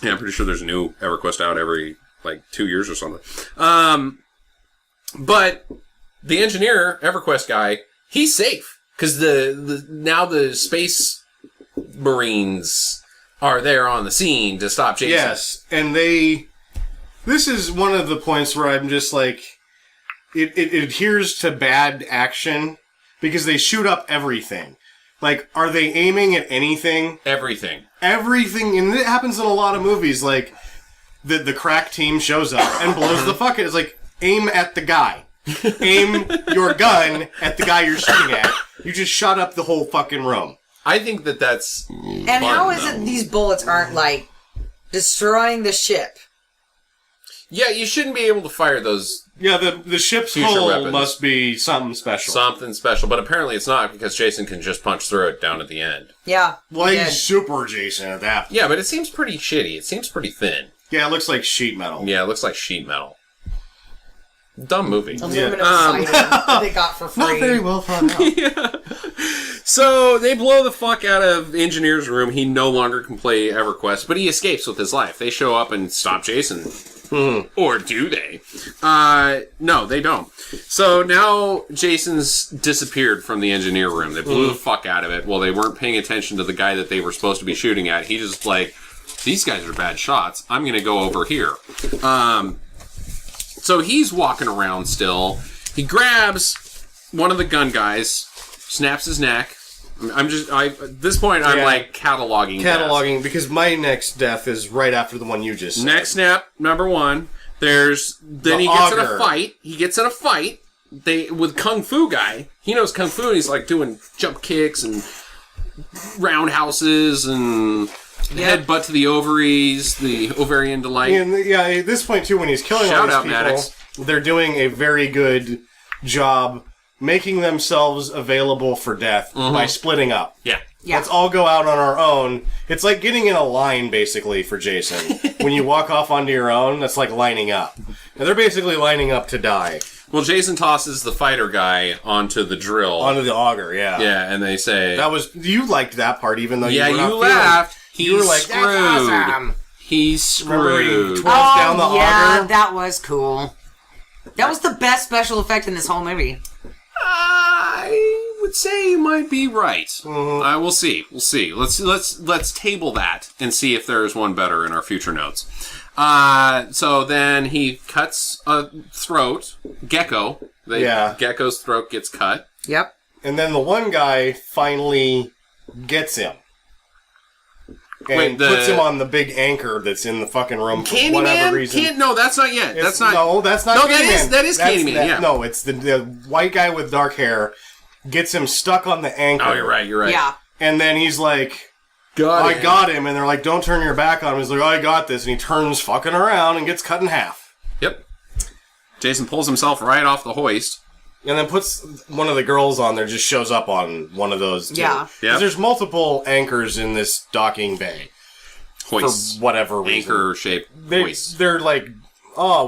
Yeah, I'm pretty sure there's a new EverQuest out every, 2 years or something. But the engineer, EverQuest guy, he's safe. Because now the space marines are there on the scene to stop Jason. Yes, and this is one of the points where I'm just like, it adheres to bad action, because they shoot up everything. Like, are they aiming at anything? Everything. Everything, and it happens in a lot of movies, like, the crack team shows up and blows the fuck. It's like, aim at the guy. Aim your gun at the guy you're shooting at. You just shot up the whole fucking room. I think that's And fun, how is though. it these bullets aren't, like, destroying the ship? Yeah, you shouldn't be able to fire those. Yeah, the ship's Future hull weapons. must be something special. Something special, but apparently it's not, because Jason can just punch through it down at the end. Yeah. Well, he he's did. super Jason at that. Yeah, but it seems pretty shitty. It seems pretty thin. Yeah, it looks like sheet metal. Yeah, it looks like sheet metal. Dumb movie. Aluminum siding that they got for free. Not very well thought out. So they blow the fuck out of the engineer's room. He no longer can play EverQuest, but he escapes with his life. They show up and stop Jason. Or do they? No, they don't. So now Jason's disappeared from the engineer room. They blew the fuck out of it. Well, they weren't paying attention to the guy that they were supposed to be shooting at. He just like, these guys are bad shots. I'm going to go over here. So he's walking around still. He grabs one of the gun guys, snaps his neck. At this point, I'm like cataloging deaths. Because my next death is right after the one you just said. Neck snap, number one. Then he gets in a fight. He gets in a fight. With Kung Fu guy. He knows Kung Fu, and he's like doing jump kicks and roundhouses and headbutt to the ovaries, the ovarian delight. And at this point too, when he's killing all these people, Maddox. They're doing a very good job making themselves available for death by splitting up. Yeah. Let's all go out on our own. It's like getting in a line, basically, for Jason. When you walk off onto your own, that's like lining up. And they're basically lining up to die. Well, Jason tosses the fighter guy onto the drill. Onto the auger, yeah. Yeah, and they say... You liked that part, even though you were not you laughed. You were like, screwed. That's awesome. He's screwed. Down the auger. That was cool. That was the best special effect in this whole movie. I would say you might be right. We'll see. We'll see. Let's table that and see if there is one better in our future notes. So then he cuts a throat. Gecko. Gecko's throat gets cut. Yep. And then the one guy finally gets him. And puts him on the big anchor that's in the fucking room for whatever reason. No, that's not yet. That's not Candyman. That is Candyman, yeah. No, it's the white guy with dark hair gets him stuck on the anchor. Oh, you're right. Yeah. And then he's like, I got him. And they're like, don't turn your back on him. He's like, I got this. And he turns fucking around and gets cut in half. Yep. Jason pulls himself right off the hoist. And then puts one of the girls on there, just shows up on one of those, too. Yeah. Because there's multiple anchors in this docking bay. Hoists. For whatever reason. Anchor-shaped hoists. They're like,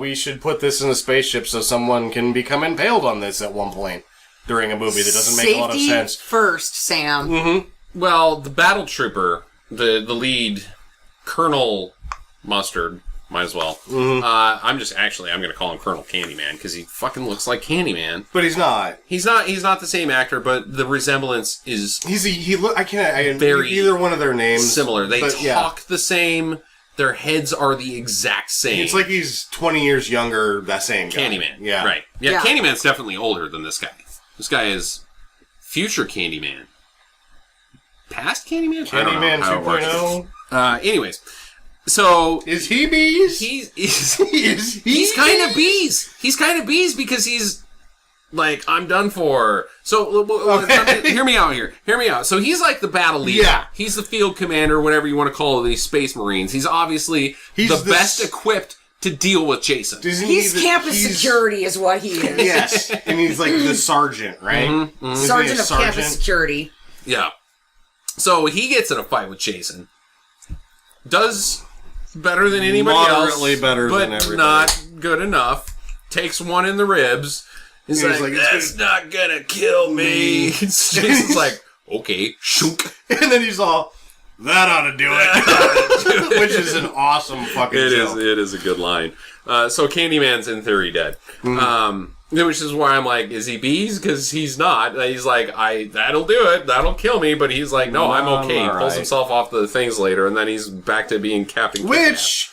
we should put this in a spaceship so someone can become impaled on this at one point during a movie that doesn't make a lot of sense. Safety first, Sam. Mm-hmm. Well, the battle trooper, the lead, Colonel Mustard... Might as well. Mm-hmm. I'm going to call him Colonel Candyman because he fucking looks like Candyman. But he's not. He's not the same actor, but the resemblance is either one of their names similar. They talk the same. Their heads are the exact same. It's like he's 20 years younger. That same guy. Candyman. Yeah. Right. Yeah. Candyman's definitely older than this guy. This guy is future Candyman. Past Candyman. Candyman 2.0. Anyways. So is he bees? He's kind of bees. He's kind of bees because he's like, I'm done for. So hear me out here. Hear me out. So he's like the battle leader. Yeah. He's the field commander, whatever you want to call these space marines. He's obviously the best equipped to deal with Jason. He's campus security is what he is. Yes. And he's like the sergeant, right? Mm-hmm, mm-hmm. Sergeant of campus security. Yeah. So he gets in a fight with Jason. Does better than anybody Moderately else, better but than everybody. Not good enough. Takes one in the ribs. He's like, that's not gonna kill me. Jason's like, okay, shunk. And then he's all, that ought to do it. Which is an awesome fucking joke. It is a good line. So Candyman's in theory dead. Which is why I'm like, is he bees? Because he's not. He's like, that'll do it. That'll kill me. But he's like, no, I'm okay. He pulls himself off the things later, and then he's back to being Captain Kidnap. Which,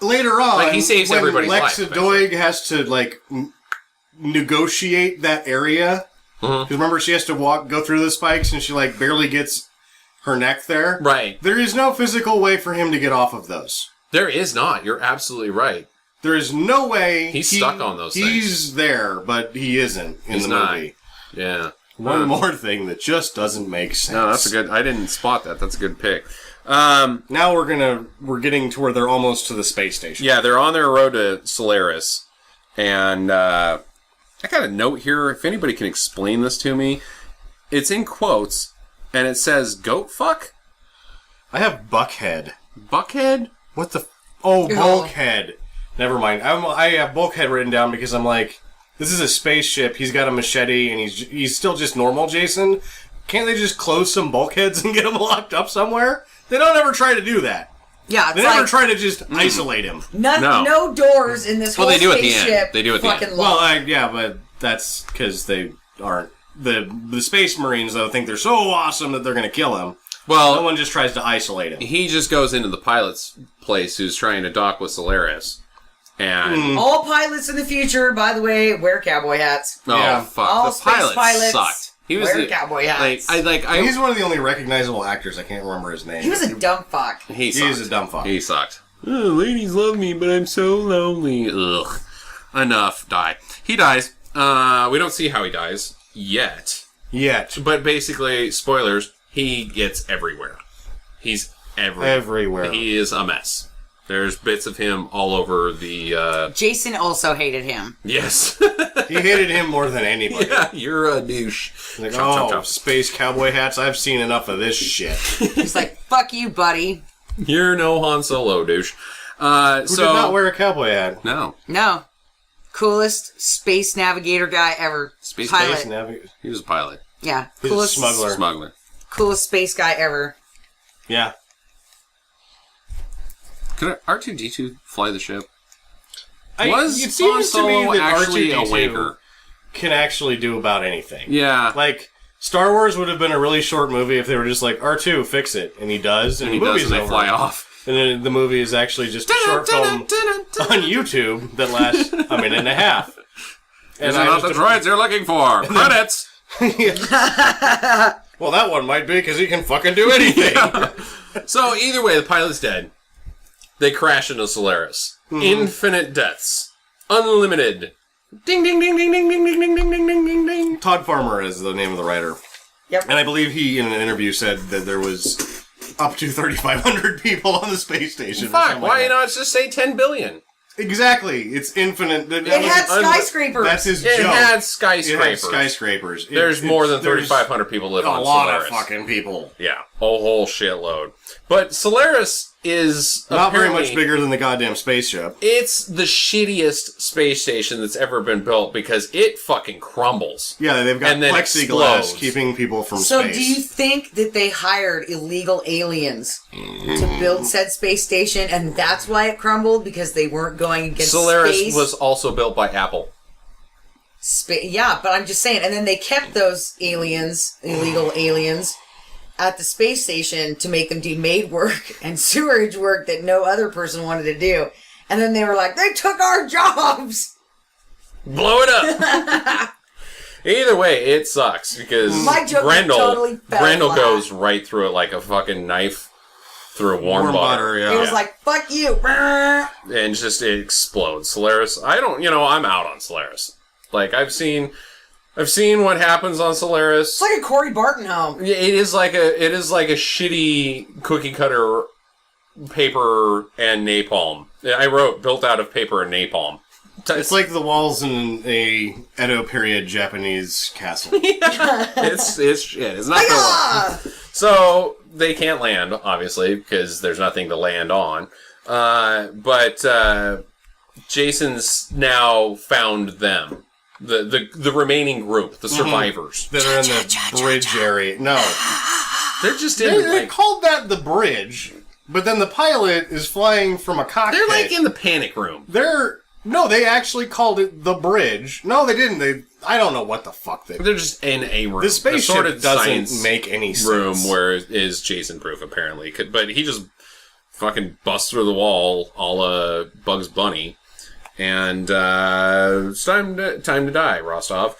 later on, like, he saves when everybody's Lexa life, Doig has to, like, negotiate that area. Because remember, she has to go through the spikes, and she, like, barely gets her neck there. Right. There is no physical way for him to get off of those. There is not. You're absolutely right. There is no way he's stuck on those things. He's there, but he isn't in the movie. Yeah. One more thing that just doesn't make sense. No, that's a good. I didn't spot that. That's a good pick. Now we're getting to where they're almost to the space station. Yeah, they're on their road to Solaris, and I got a note here. If anybody can explain this to me, it's in quotes, and it says "goat fuck." I have Buckhead. Buckhead? What the? Bulkhead. Never mind. I have Bulkhead written down because I'm like, this is a spaceship. He's got a machete, and he's still just normal Jason. Can't they just close some bulkheads and get him locked up somewhere? They don't ever try to do that. Yeah, it's They never like try to just isolate him. no doors in this whole they do at the spaceship. end. They do at the fucking end. locked. Well, yeah, but that's because they aren't. The Space Marines, though, think they're so awesome that they're going to kill him. Well, No one just tries to isolate him. he just goes into the pilot's place who's trying to dock with Solaris. And... All pilots in the future, by the way, wear cowboy hats. Oh, Yeah. fuck. All the space pilot pilots sucked. He was wear cowboy hats. He's one of the only recognizable actors. I can't remember his name. He was a dumb fuck. He sucked. He's a dumb fuck. He sucked. Oh, ladies love me, but I'm so lonely. Ugh. Enough. Die. He dies. We don't see how he dies yet. But basically, spoilers, he gets everywhere. He's everywhere. He is a mess. There's bits of him all over the... Jason also hated him. Yes. He hated him more than anybody. Yeah, you're a douche. Like, Chop, chop, chop. space cowboy hats, I've seen enough of this shit. He's like, fuck you, buddy. You're no Han Solo, douche. Who did not wear a cowboy hat? No. No. Coolest space navigator guy ever. Space pilot. He was a pilot. Yeah. He's Coolest a smuggler. Smuggler. Coolest space guy ever. Yeah. Could R2-D2 fly the ship? It Was seems Han to me Solo that actually a R2-D2 wanker? can actually do about anything. Yeah. Like, Star Wars would have been a really short movie if they were just like, R2, fix it. And he does. And he the does, movie's and they over. fly off. And then the movie is actually just a short film on YouTube that lasts a minute and a half. These are not the droids you're looking for. Credits! Well, that one might be because he can fucking do anything. So, either way, the pilot's dead. They crash into Solaris. Infinite deaths. Unlimited. Ding, ding, ding, ding, ding, ding, ding, ding, ding, ding, ding, ding, ding. Todd Farmer is the name of the writer. Yep. And I believe he, in an interview, said that there was up to 3,500 people on the space station. Fuck, why not just say 10 billion? Exactly. It's infinite. It had skyscrapers. That's his It joke. had skyscrapers. It had skyscrapers. There's more than 3,500 people live on a lot Solaris. of fucking people. Yeah, a whole shitload. But Solaris is Not very apparently- much bigger than the goddamn spaceship. It's the shittiest space station that's ever been built because it fucking crumbles. Yeah, they've got And then plexiglass explodes. keeping people from So space. do you think that they hired illegal aliens to build said space station and that's why it crumbled? Because they weren't going against Solaris space? was also built by Apple. Yeah, but I'm just saying. And then they kept those aliens, illegal aliens, at the space station to make them do maid work and sewerage work that no other person wanted to do. And then they were like, they took our jobs! Blow it up! Either way, it sucks because My joke totally fell Grendel flat. goes right through it like a fucking knife through warm butter. yeah. It was like, fuck you! And just it explodes. Solaris, I'm out on Solaris. Like I've seen what happens on Solaris. It's like a Corey Barton home. It is like a shitty cookie cutter paper and napalm. I wrote built out of paper and napalm. It's like the walls in a Edo period Japanese castle. It's shit. It's not the one. So they can't land, obviously, because there's nothing to land on. But Jason's now found them. The remaining group, the survivors. That are in the bridge area. No. They're just in They called that the bridge, but then the pilot is flying from a cockpit. they're like in the panic room. No, they actually called it the bridge. No, they didn't. I don't know what the fuck they... They're just in a room. The spaceship sort of doesn't science make any sense. room where it is Jason proof apparently, but he just fucking busts through the wall, a la Bugs Bunny, and it's time to die. Rostov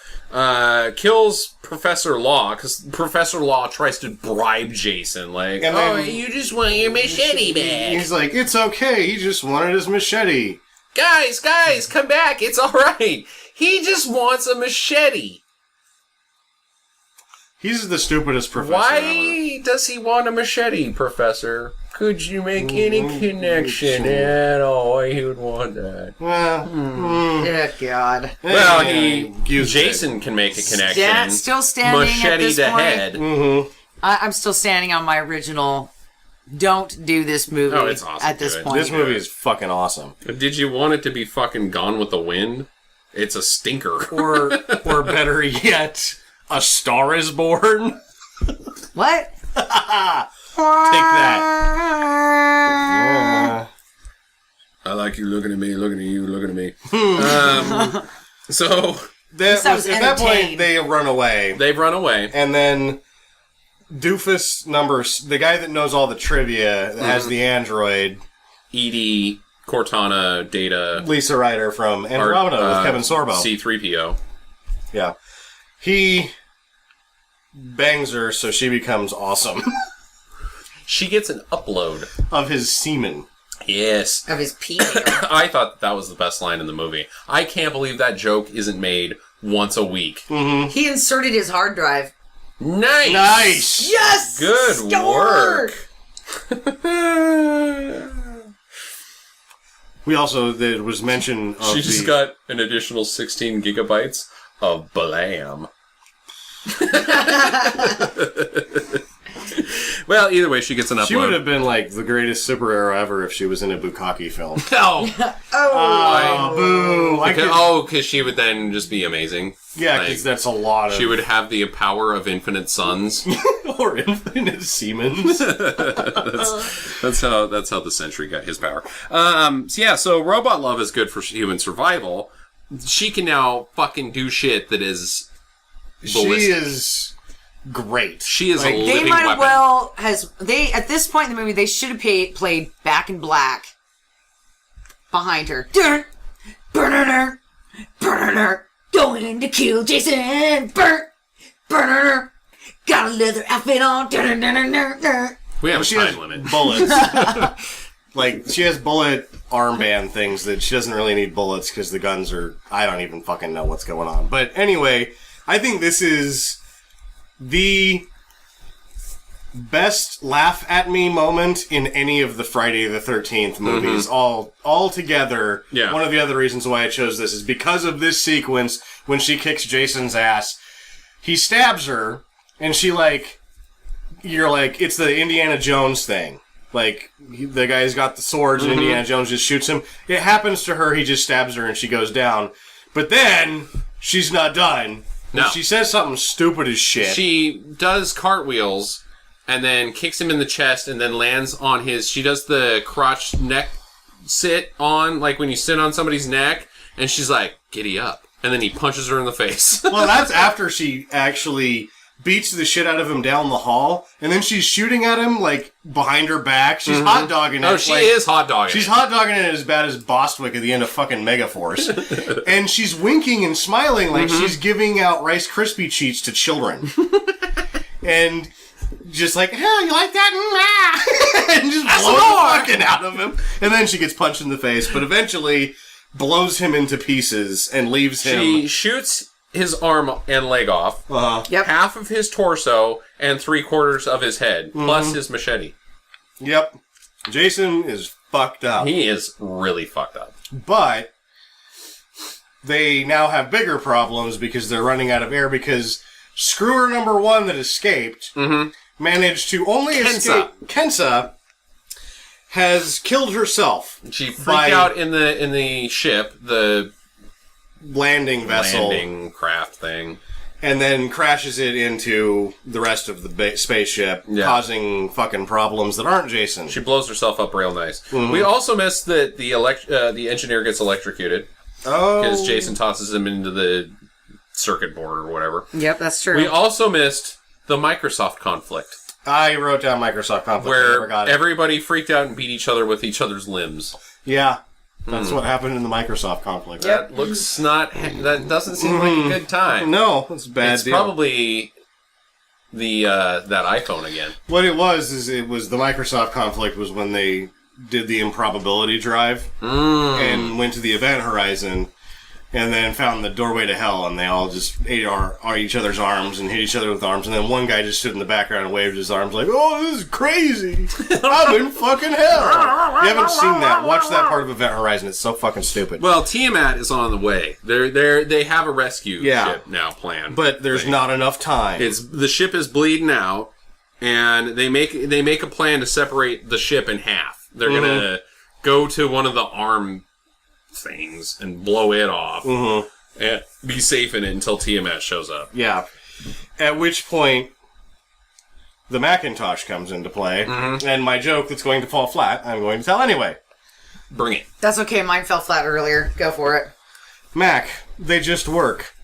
kills Professor Law because Professor Law tries to bribe Jason, like, And then- you just want your machete back. He's like, it's okay, he just wanted his machete. Guys, come back. It's all right. He just wants a machete. He's the stupidest professor Why does he want a machete, Professor? Could you make any connection at all why he would want that? ever. Well, Oh, God. Well, used Jason can make a connection. Still standing Machete at this to point. head. I'm still standing on my original. Don't do this movie Oh, it's awesome, at this dude. point. This movie is fucking awesome. Did you want it to be fucking Gone with the Wind? It's a stinker. Or better yet, A Star is Born. What? Take that. like you looking at me, looking at you, looking at me. So at that point, they run away. They've run away. And then Doofus the guy that knows all the trivia, as the android. Edie, Cortana, Data. Lisa Ryder from Andromeda with Kevin Sorbo. C-3PO. Yeah. He bangs her so she becomes awesome. She gets an upload. Of his semen. Yes. Of his pee. I thought that was the best line in the movie. I can't believe that joke isn't made once a week. Mm-hmm. He inserted his hard drive. Nice! Yes! Good work! We also, there was mention of She's got an additional 16 gigabytes of blam. Well, either way, she gets an upload. She would have been like the greatest superhero ever if she was in a Bukkake film. Oh! Boo! Because she would then just be amazing. Yeah, because that's a lot of... She would have the power of infinite suns. Or infinite Siemens. That's how the Sentry got his power. So robot love is good for human survival. She can now fucking do shit that is ballistic. She is great. She is a living They might weapon. well at this point in the movie they should have played Back in Black behind her. Going to kill Jason. Got a leather outfit on. We have a She time has limit. bullets. Like, she has bullet armband things that she doesn't really need bullets because the guns are... I don't even fucking know what's going on. But anyway, I think this is the best laugh at me moment in any of the Friday the 13th movies. All together. Yeah. One of the other reasons why I chose this is because of this sequence when she kicks Jason's ass. He stabs her, and she you're like, it's the Indiana Jones thing. Like, the guy's got the swords and Indiana Jones just shoots him. It happens to her, he just stabs her and she goes down. But then, she's not done. No. She says something stupid as shit. She does cartwheels and then kicks him in the chest and then lands on his... She does the crotch neck sit on, like when you sit on somebody's neck, and she's like, giddy up. And then he punches her in the face. Well, that's after she actually beats the shit out of him down the hall, and then she's shooting at him, behind her back. She's hot dogging it. Oh, she is hot dogging She's hot dogging it as bad as Bostwick at the end of fucking Megaforce. And she's winking and smiling like she's giving out Rice Krispie treats to children. And just like, hell, you like that? And just blows the fucking out of him. And then she gets punched in the face, but eventually blows him into pieces and leaves him. She shoots his arm and leg off, Yep. half of his torso, and 3/4 of his head, plus his machete. Yep. Jason is fucked up. He is really fucked up. But they now have bigger problems because they're running out of air because screwer number one that escaped managed to only escape. Kensa has killed herself. She freaked out in the ship, the landing vessel, landing craft thing, and then crashes it into the rest of the spaceship, causing fucking problems that aren't Jason. She blows herself up real nice. We also missed that the engineer gets electrocuted because Jason tosses him into the circuit board or whatever. Yep, that's true. We also missed the Microsoft conflict. I wrote down Microsoft conflict. I never Where got it. everybody freaked out and beat each other with each other's limbs. Yeah. That's what happened in the Microsoft conflict. That looks that doesn't seem like a good time. No, it's a bad It's deal. probably the that iPhone again. What it was the Microsoft conflict was when they did the improbability drive and went to the event horizon and then found the doorway to hell, and they all just ate each other's arms and hit each other with arms, and then one guy just stood in the background and waved his arms like, "Oh, this is crazy! I'm in fucking hell!" You haven't seen that? Watch that part of Event Horizon. It's so fucking stupid. Well, Tiamat is on the way. They have a rescue ship now planned, but there's not enough time. The ship is bleeding out, and they make a plan to separate the ship in half. They're gonna go to one of the arm things and blow it off and be safe in it until Tiamat shows up. Yeah. At which point, the Macintosh comes into play, and my joke that's going to fall flat, I'm going to tell anyway. Bring it. That's okay. Mine fell flat earlier. Go for it. Mac, they just work.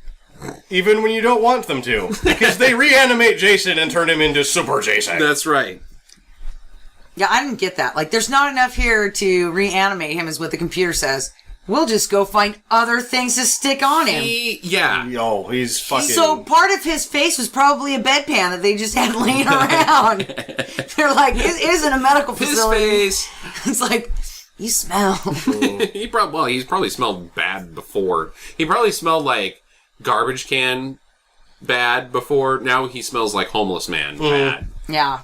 Even when you don't want them to. Because they reanimate Jason and turn him into Super Jason. That's right. Yeah, I didn't get that. Like, there's not enough here to reanimate him, is what the computer says. We'll just go find other things to stick on him. Yeah. Yo, he's fucking... So part of his face was probably a bedpan that they just had laying around. They're like, it isn't a medical facility. His face. It's like, you smell. He's probably smelled bad before. He probably smelled like garbage can bad before. Now he smells like homeless man bad. Yeah.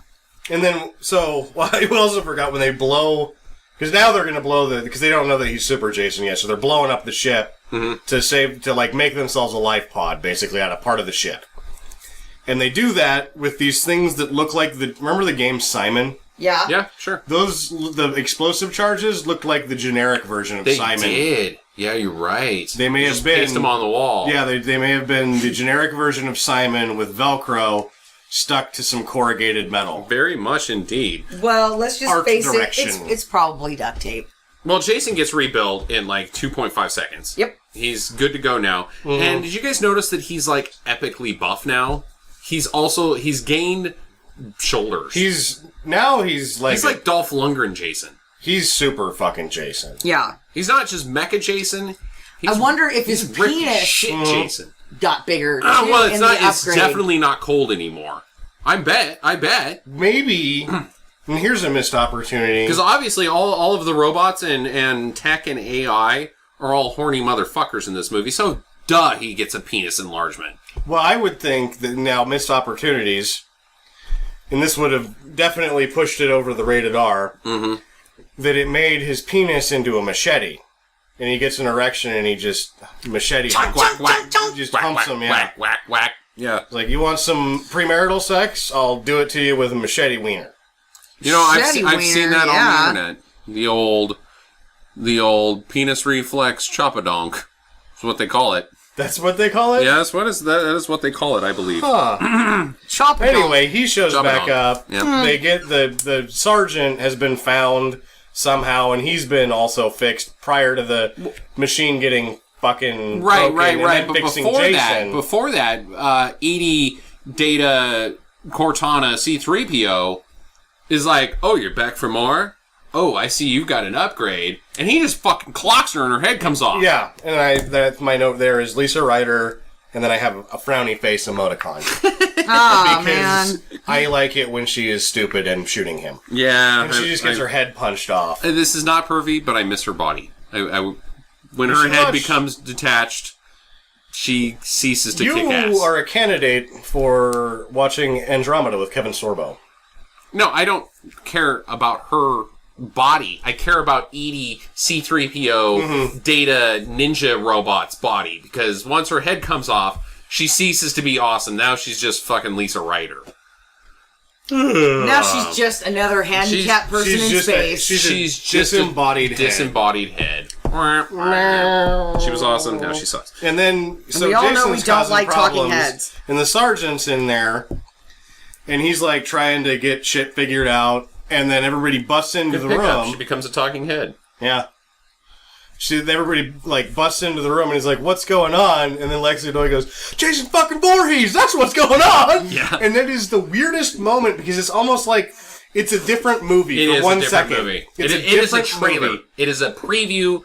And then, so, I also forgot when they blow... Because now they're going to blow because they don't know that he's Super Jason yet, so they're blowing up the ship to make themselves a life pod, basically, out of part of the ship. And they do that with these things that look like remember the game Simon? Yeah. Yeah, sure. The explosive charges looked like the generic version of Simon. They did. Yeah, you're right. They may have been... Paste them on the wall. Yeah, they may have been the generic version of Simon with Velcro stuck to some corrugated metal. Very much indeed. Well, let's just Art face direction. it's probably duct tape. Well, Jason gets rebuilt in like 2.5 seconds. Yep. He's good to go now. And did you guys notice that he's like epically buff now? He's gained shoulders. He's like Dolph Lundgren Jason. He's super fucking Jason. Yeah. He's not just Mecha Jason. I wonder if his He's ripped penis shit Jason. got bigger. Well, it's in not. the It's upgrade. definitely not cold anymore. I bet. Maybe. And here's a missed opportunity. Because obviously all of the robots and tech and AI are all horny motherfuckers in this movie. So, duh, he gets a penis enlargement. Well, I would think that now missed opportunities, and this would have definitely pushed it over the rated R, that it made his penis into a machete. And he gets an erection and he just machete him. Whack, whack. Just Whack, humps whack, him, yeah. whack, whack, whack. Yeah. It's like, you want some premarital sex? I'll do it to you with a machete wiener. You know, I've Shetty seen that wiener, on the internet. The old penis reflex chopadonk. That's what they call it. That's what they call it? Yes, that is what they call it, I believe. Huh. Chop it Anyway, he shows Chop it back on. up. Yeah. They get the sergeant has been found somehow, and he's been also fixed prior to the machine getting fucking broken and then But fixing before that, Edie, Data, Cortana, C-3PO is like, oh, you're back for more? Oh, I see you've got an upgrade. And he just fucking clocks her and her head comes off. Yeah, and that's my note there is Lisa Ryder, and then I have a frowny face emoticon. Oh, because man. I like it when she is stupid and shooting him. Yeah. And she just gets her head punched off. This is not pervy, but I miss her body. When her head becomes detached, she ceases to kick ass. You are a candidate for watching Andromeda with Kevin Sorbo. No, I don't care about her body. I care about Edie, C-3PO, Data, Ninja Robot's body. Because once her head comes off, she ceases to be awesome. Now she's just fucking Lisa Ryder. Now she's just another handicapped person in space. She's just disembodied head. Disembodied head. She was awesome. Now she sucks. And then, so we all Jason's know we don't causing like talking problems, heads. and the sergeant's in there, and he's like trying to get shit figured out, and then everybody busts into the room. She becomes a talking head. Yeah. Everybody like busts into the room, and he's like, "What's going on?" And then Lexi Doyle goes, "Jason fucking Voorhees, that's what's going on." Yeah. And that is the weirdest moment because it's almost like it's a different movie It for is 1 a different second. movie. It's It is a different trailer. movie. It is a preview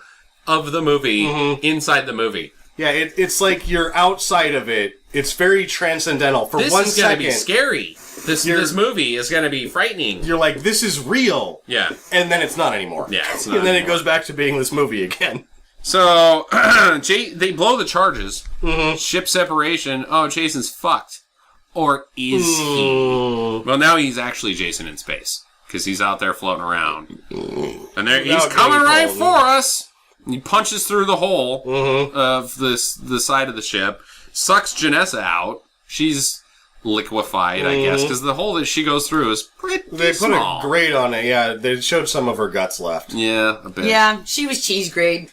of the movie inside the movie. Yeah, it's like you're outside of it. It's very transcendental. For This 1 is going to second, be scary. This movie is going to be frightening. you're like, "This is real." Yeah. And then it's not anymore. Yeah, it's not And then it anymore. goes back to being this movie again. So, they blow the charges. Ship separation. Oh, Jason's fucked. Or is he? Well, now he's actually Jason in space. Because he's out there floating around. And there, he's Without coming getting right cold. for us. He punches through the hole of the side of the ship. Sucks Janessa out. She's liquefied, I guess. Because the hole that she goes through is pretty They put small. a grate on it. Yeah, they showed some of her guts left. Yeah, a bit. Yeah, she was cheese grade.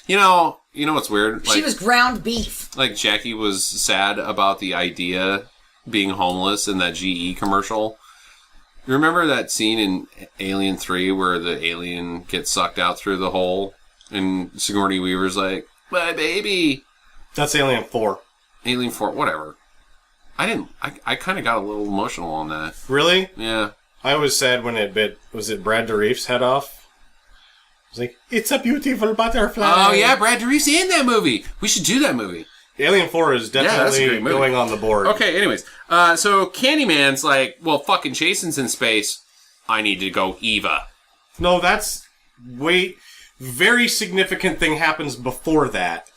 You know what's weird? She was ground beef. Like, Jackie was sad about the idea being homeless in that GE commercial. Remember that scene in Alien 3 where the alien gets sucked out through the hole and Sigourney Weaver's like, my baby. That's Alien 4. Alien 4, whatever. I kind of got a little emotional on that. Really? Yeah. I was sad when it bit, was it Brad Dourif's head off? I was like, it's a beautiful butterfly. Oh, yeah, Brad Dourif's in that movie. We should do that movie. Alien 4 is definitely going on the board. Okay, anyways. So Candyman's like, well, fucking Jason's in space. I need to go Eva. No, that's... Wait. Very significant thing happens before that.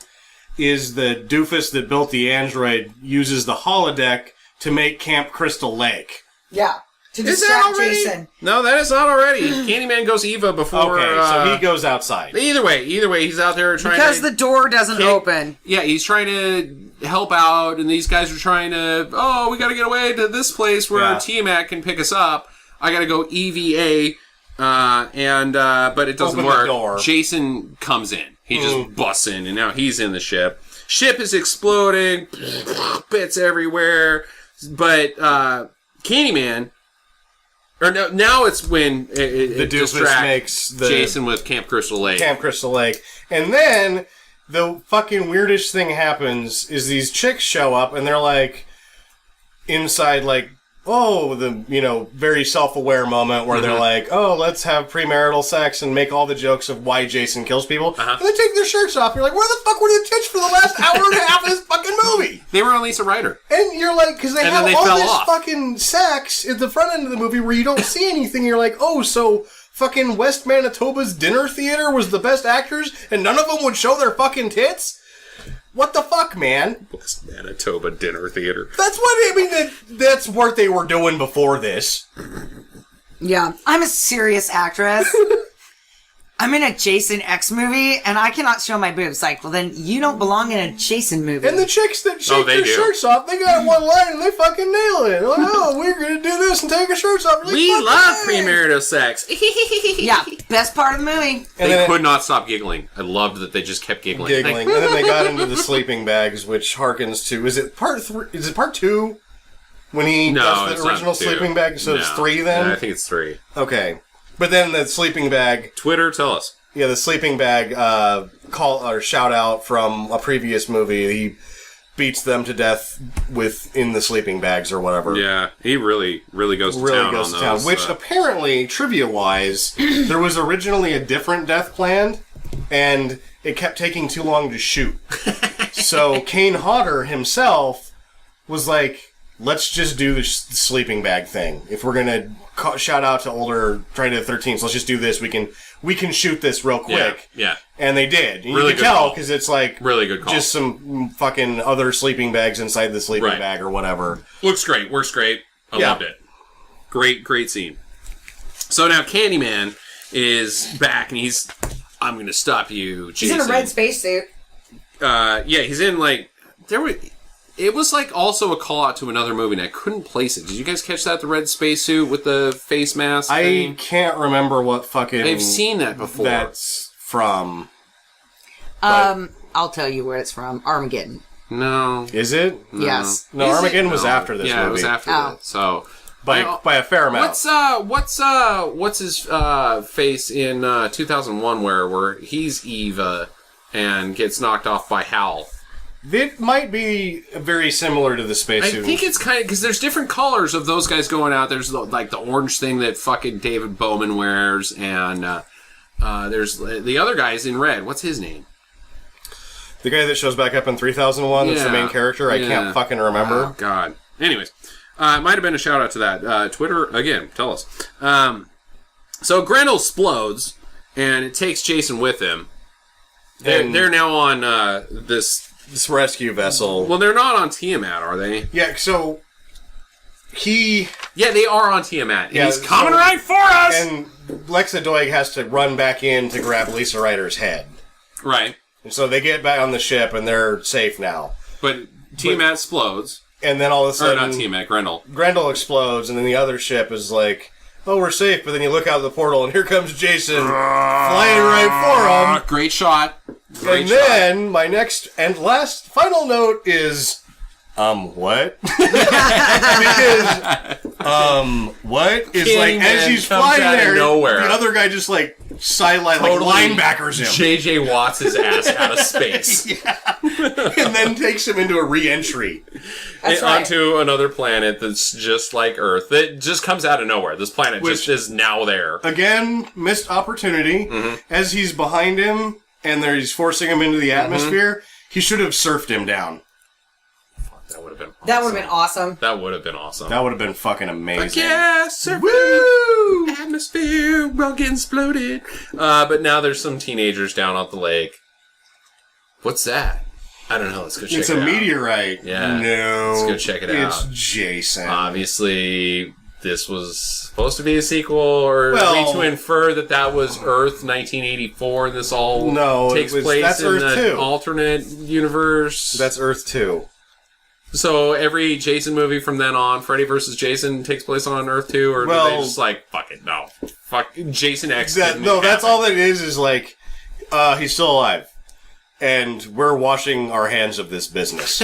Is the doofus that built the android uses the holodeck to make Camp Crystal Lake. Yeah. To Is that distract already? Jason. No, that is not already. Candyman goes Eva before... Okay, so he goes outside. Either way, he's out there trying Because to... the door doesn't open. Yeah, he's trying to help out, and these guys are trying to... Oh, we gotta get away to this place where Tiamat can pick us up. I gotta go EVA, but it doesn't Open work. the door. Jason comes in. He just busts in, and now he's in the ship. Ship is exploding, bits everywhere, but Candyman... Or no, now it's when it doofus distracts makes the Jason with Camp Crystal Lake. Camp Crystal Lake. And then the fucking weirdest thing happens is these chicks show up and they're like inside like, oh, the, you know, very self-aware moment where they're like, oh, let's have premarital sex and make all the jokes of why Jason kills people. And they take their shirts off. You're like, where the fuck were the tits for the last hour and a half of this fucking movie? They were on Lisa Ryder. And you're like, because they And have then they all fell this off. fucking sex at the front end of the movie where you don't see anything. You're like, oh, so fucking West Manitoba's dinner theater was the best actors and none of them would show their fucking tits? What the fuck, man? West Manitoba Dinner Theater. That's what, I mean, that's what they were doing before this. Yeah. I'm a serious actress. I'm in a Jason X movie, and I cannot show my boobs. Like, well, then you don't belong in a Jason movie. And the chicks that shake they their do. shirts off, they got one line and they fucking nail it. Like, oh, we're gonna do this and take our shirts off. Like, We fuck love yeah. premarital sex. Yeah, best part of the movie. And They then could not stop giggling. I loved that they just kept giggling. giggling. And then they got into the sleeping bags, which harkens to, is it part 3? Is it part 2? When he No, does it's the original not two. sleeping bag, so it's 3 then? Yeah, I think it's 3. Okay. But then the sleeping bag, Twitter, tell us. yeah, the sleeping bag call or shout out from a previous movie. He beats them to death in the sleeping bags or whatever. Yeah, he really goes to Really town goes on to town. those. Which apparently, trivia-wise, there was originally a different death planned, and it kept taking too long to shoot. So Kane Hodder himself was like, let's just do the sleeping bag thing. If we're gonna shout out to older Friday the 13th, let's just do this. We can shoot this real quick. Yeah. And they did. And Really you can good tell call. because it's like Really good call. just some fucking other sleeping bags inside the sleeping Right. bag or whatever. Looks great. Works great. I Yeah. loved it. Great scene. So now Candyman is back and I'm going to stop you, He's Jason. in a red spacesuit. Yeah, he's in like... It was like also a call out to another movie and I couldn't place it. Did you guys catch that? The red spacesuit with the face mask I thing? can't remember what fucking... They've seen that before. That's from. I'll tell you where it's from. Armageddon. No. Is it? Yes. No, Is it? Armageddon was No. after this yeah, movie. it was after Oh. that. So... By a fair amount. What's his face in 2001 where he's Eva and gets knocked off by Hal? It might be very similar to the I spacesuit. think it's kind of because there's different colors of those guys going out. There's like the orange thing that fucking David Bowman wears, and there's the other guy's in red. What's his name? The guy that shows back up in 3001 that's the main character. I can't fucking remember. Oh, God. Anyways, it might have been a shout out to that. Twitter, again, tell us. So Grendel explodes, and it takes Jason with him. They're now on this rescue vessel. Well, they're not on Tiamat, are they? Yeah, so he... Yeah, they are on Tiamat. And Yeah, he's coming so- right for us! And Lexa Doig has to run back in to grab Lisa Ryder's head. Right. And so they get back on the ship, and they're safe now. But Tiamat explodes. And then all of a Or sudden... not Tiamat, Grendel. Grendel explodes, and then the other ship is like, oh, we're safe. But then you look out the portal, and here comes Jason flying right for Great shot. him. And then my next and last final note is What? Because, what? Is like, Candyman as he's comes flying out of there, nowhere. the other guy just like sideline, Totally like linebackers him. J.J. Watts his ass out of space. And then takes him into a re-entry. That's right. Onto another planet that's just like Earth. That just comes out of nowhere. This planet Which- just is now there. Again, missed opportunity. As he's behind him and he's forcing him into the atmosphere, he should have surfed him down. That would have been awesome. That would have been awesome. That would have been awesome. That would have been fucking amazing. Yeah, woo! Atmosphere will get exploded. But now there's some teenagers down on the lake. What's that? I don't know. Let's go check It's it a out. meteorite. Yeah. No. Let's go check it It's out. Jason. Obviously, this was supposed to be a sequel, or Well- are we to infer that was Earth 1984 and this all No, takes that's place in Earth the 2. alternate universe? That's Earth 2. So every Jason movie from then on, Freddy vs. Jason, takes place on Earth 2, or do Well- they just like, fuck it, no. Fuck, Jason X That's didn't all happen. that is like, he's still alive. And we're washing our hands of this business.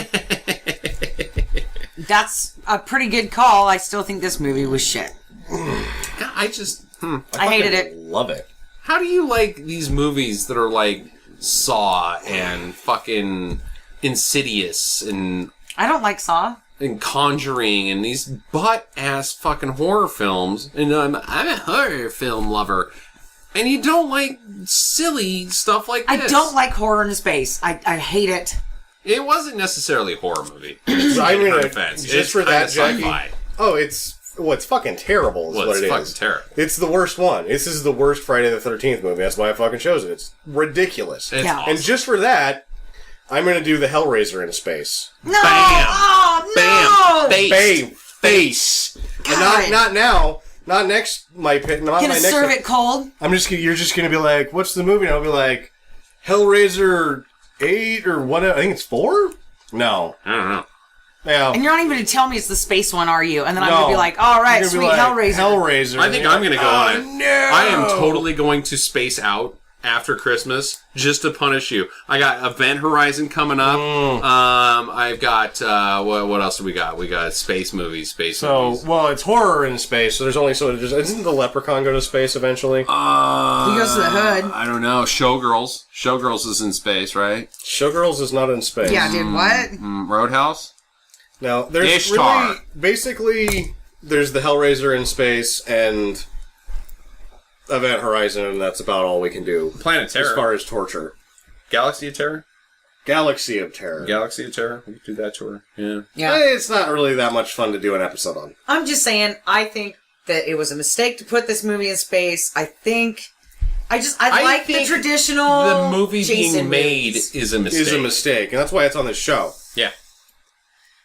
That's a pretty good call. I still think this movie was shit. I just... I hated it. Love it. How do you like these movies that are like Saw and fucking Insidious and I don't like Saw. Conjuring and these butt-ass fucking horror films? And I'm a horror film lover. And you don't like silly stuff like this. I don't like horror in space. I hate it. It wasn't necessarily a horror movie. I'm In her gonna, defense. just It's for that, kinda Jackie. sci-fi. Oh, it's fucking terrible is Well, what it's it fucking is. terrible. It's the worst one. This is the worst Friday the 13th movie. That's why I fucking chose it. It's ridiculous. It's Yeah. awesome. And just for that, I'm going to do the Hellraiser in space. No! Bam! Oh, Bam! no! Face! Bang! Face! And God. not now. Not next. Not Gonna my next. serve it cold? You're just gonna be like, what's the movie? And I'll be like, Hellraiser 8 or what? I think it's 4. No. I don't know. Yeah. And you're not even going to tell me it's the space one, are you? And then I'm No. going to be like, all right, You're sweet gonna be like, Hellraiser. Hellraiser. I think I'm going to go on it. No. I am totally going to space out after Christmas just to punish you. I got Event Horizon coming up. I've got what else do we got? We got space movies. So, well, it's horror in space. So there's only isn't the Leprechaun go to space eventually? He goes to the hood. I don't know. Showgirls. Showgirls is in space, right? Showgirls is not in space. Yeah, dude, what? Roadhouse. Now there's Ishtar. really basically there's the Hellraiser in space and Event Horizon, and that's about all we can do Planet Terror. as far as torture. Galaxy of Terror. Galaxy of Terror. Galaxy of Terror. We could do that tour. Yeah. Yeah. It's not really that much fun to do an episode on. I'm just saying, I think that it was a mistake to put this movie in space. I like the think traditional The movie Jason being made movies. is a mistake. Is a mistake, and that's why it's on this show. Yeah.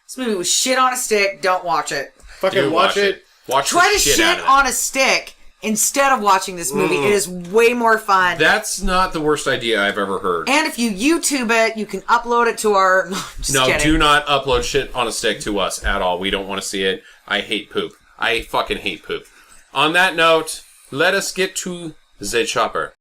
This movie was shit on a stick. Don't watch it. Fucking Do watch it. Watch Try the to shit shit out of it. on a stick instead of watching this movie. It is way more fun. That's not the worst idea I've ever heard. And if you YouTube it, you can upload it to our... No, I'm just No, kidding. do not upload shit on a stick to us at all. We don't want to see it. I hate poop. I fucking hate poop. On that note, let us get to the chopper.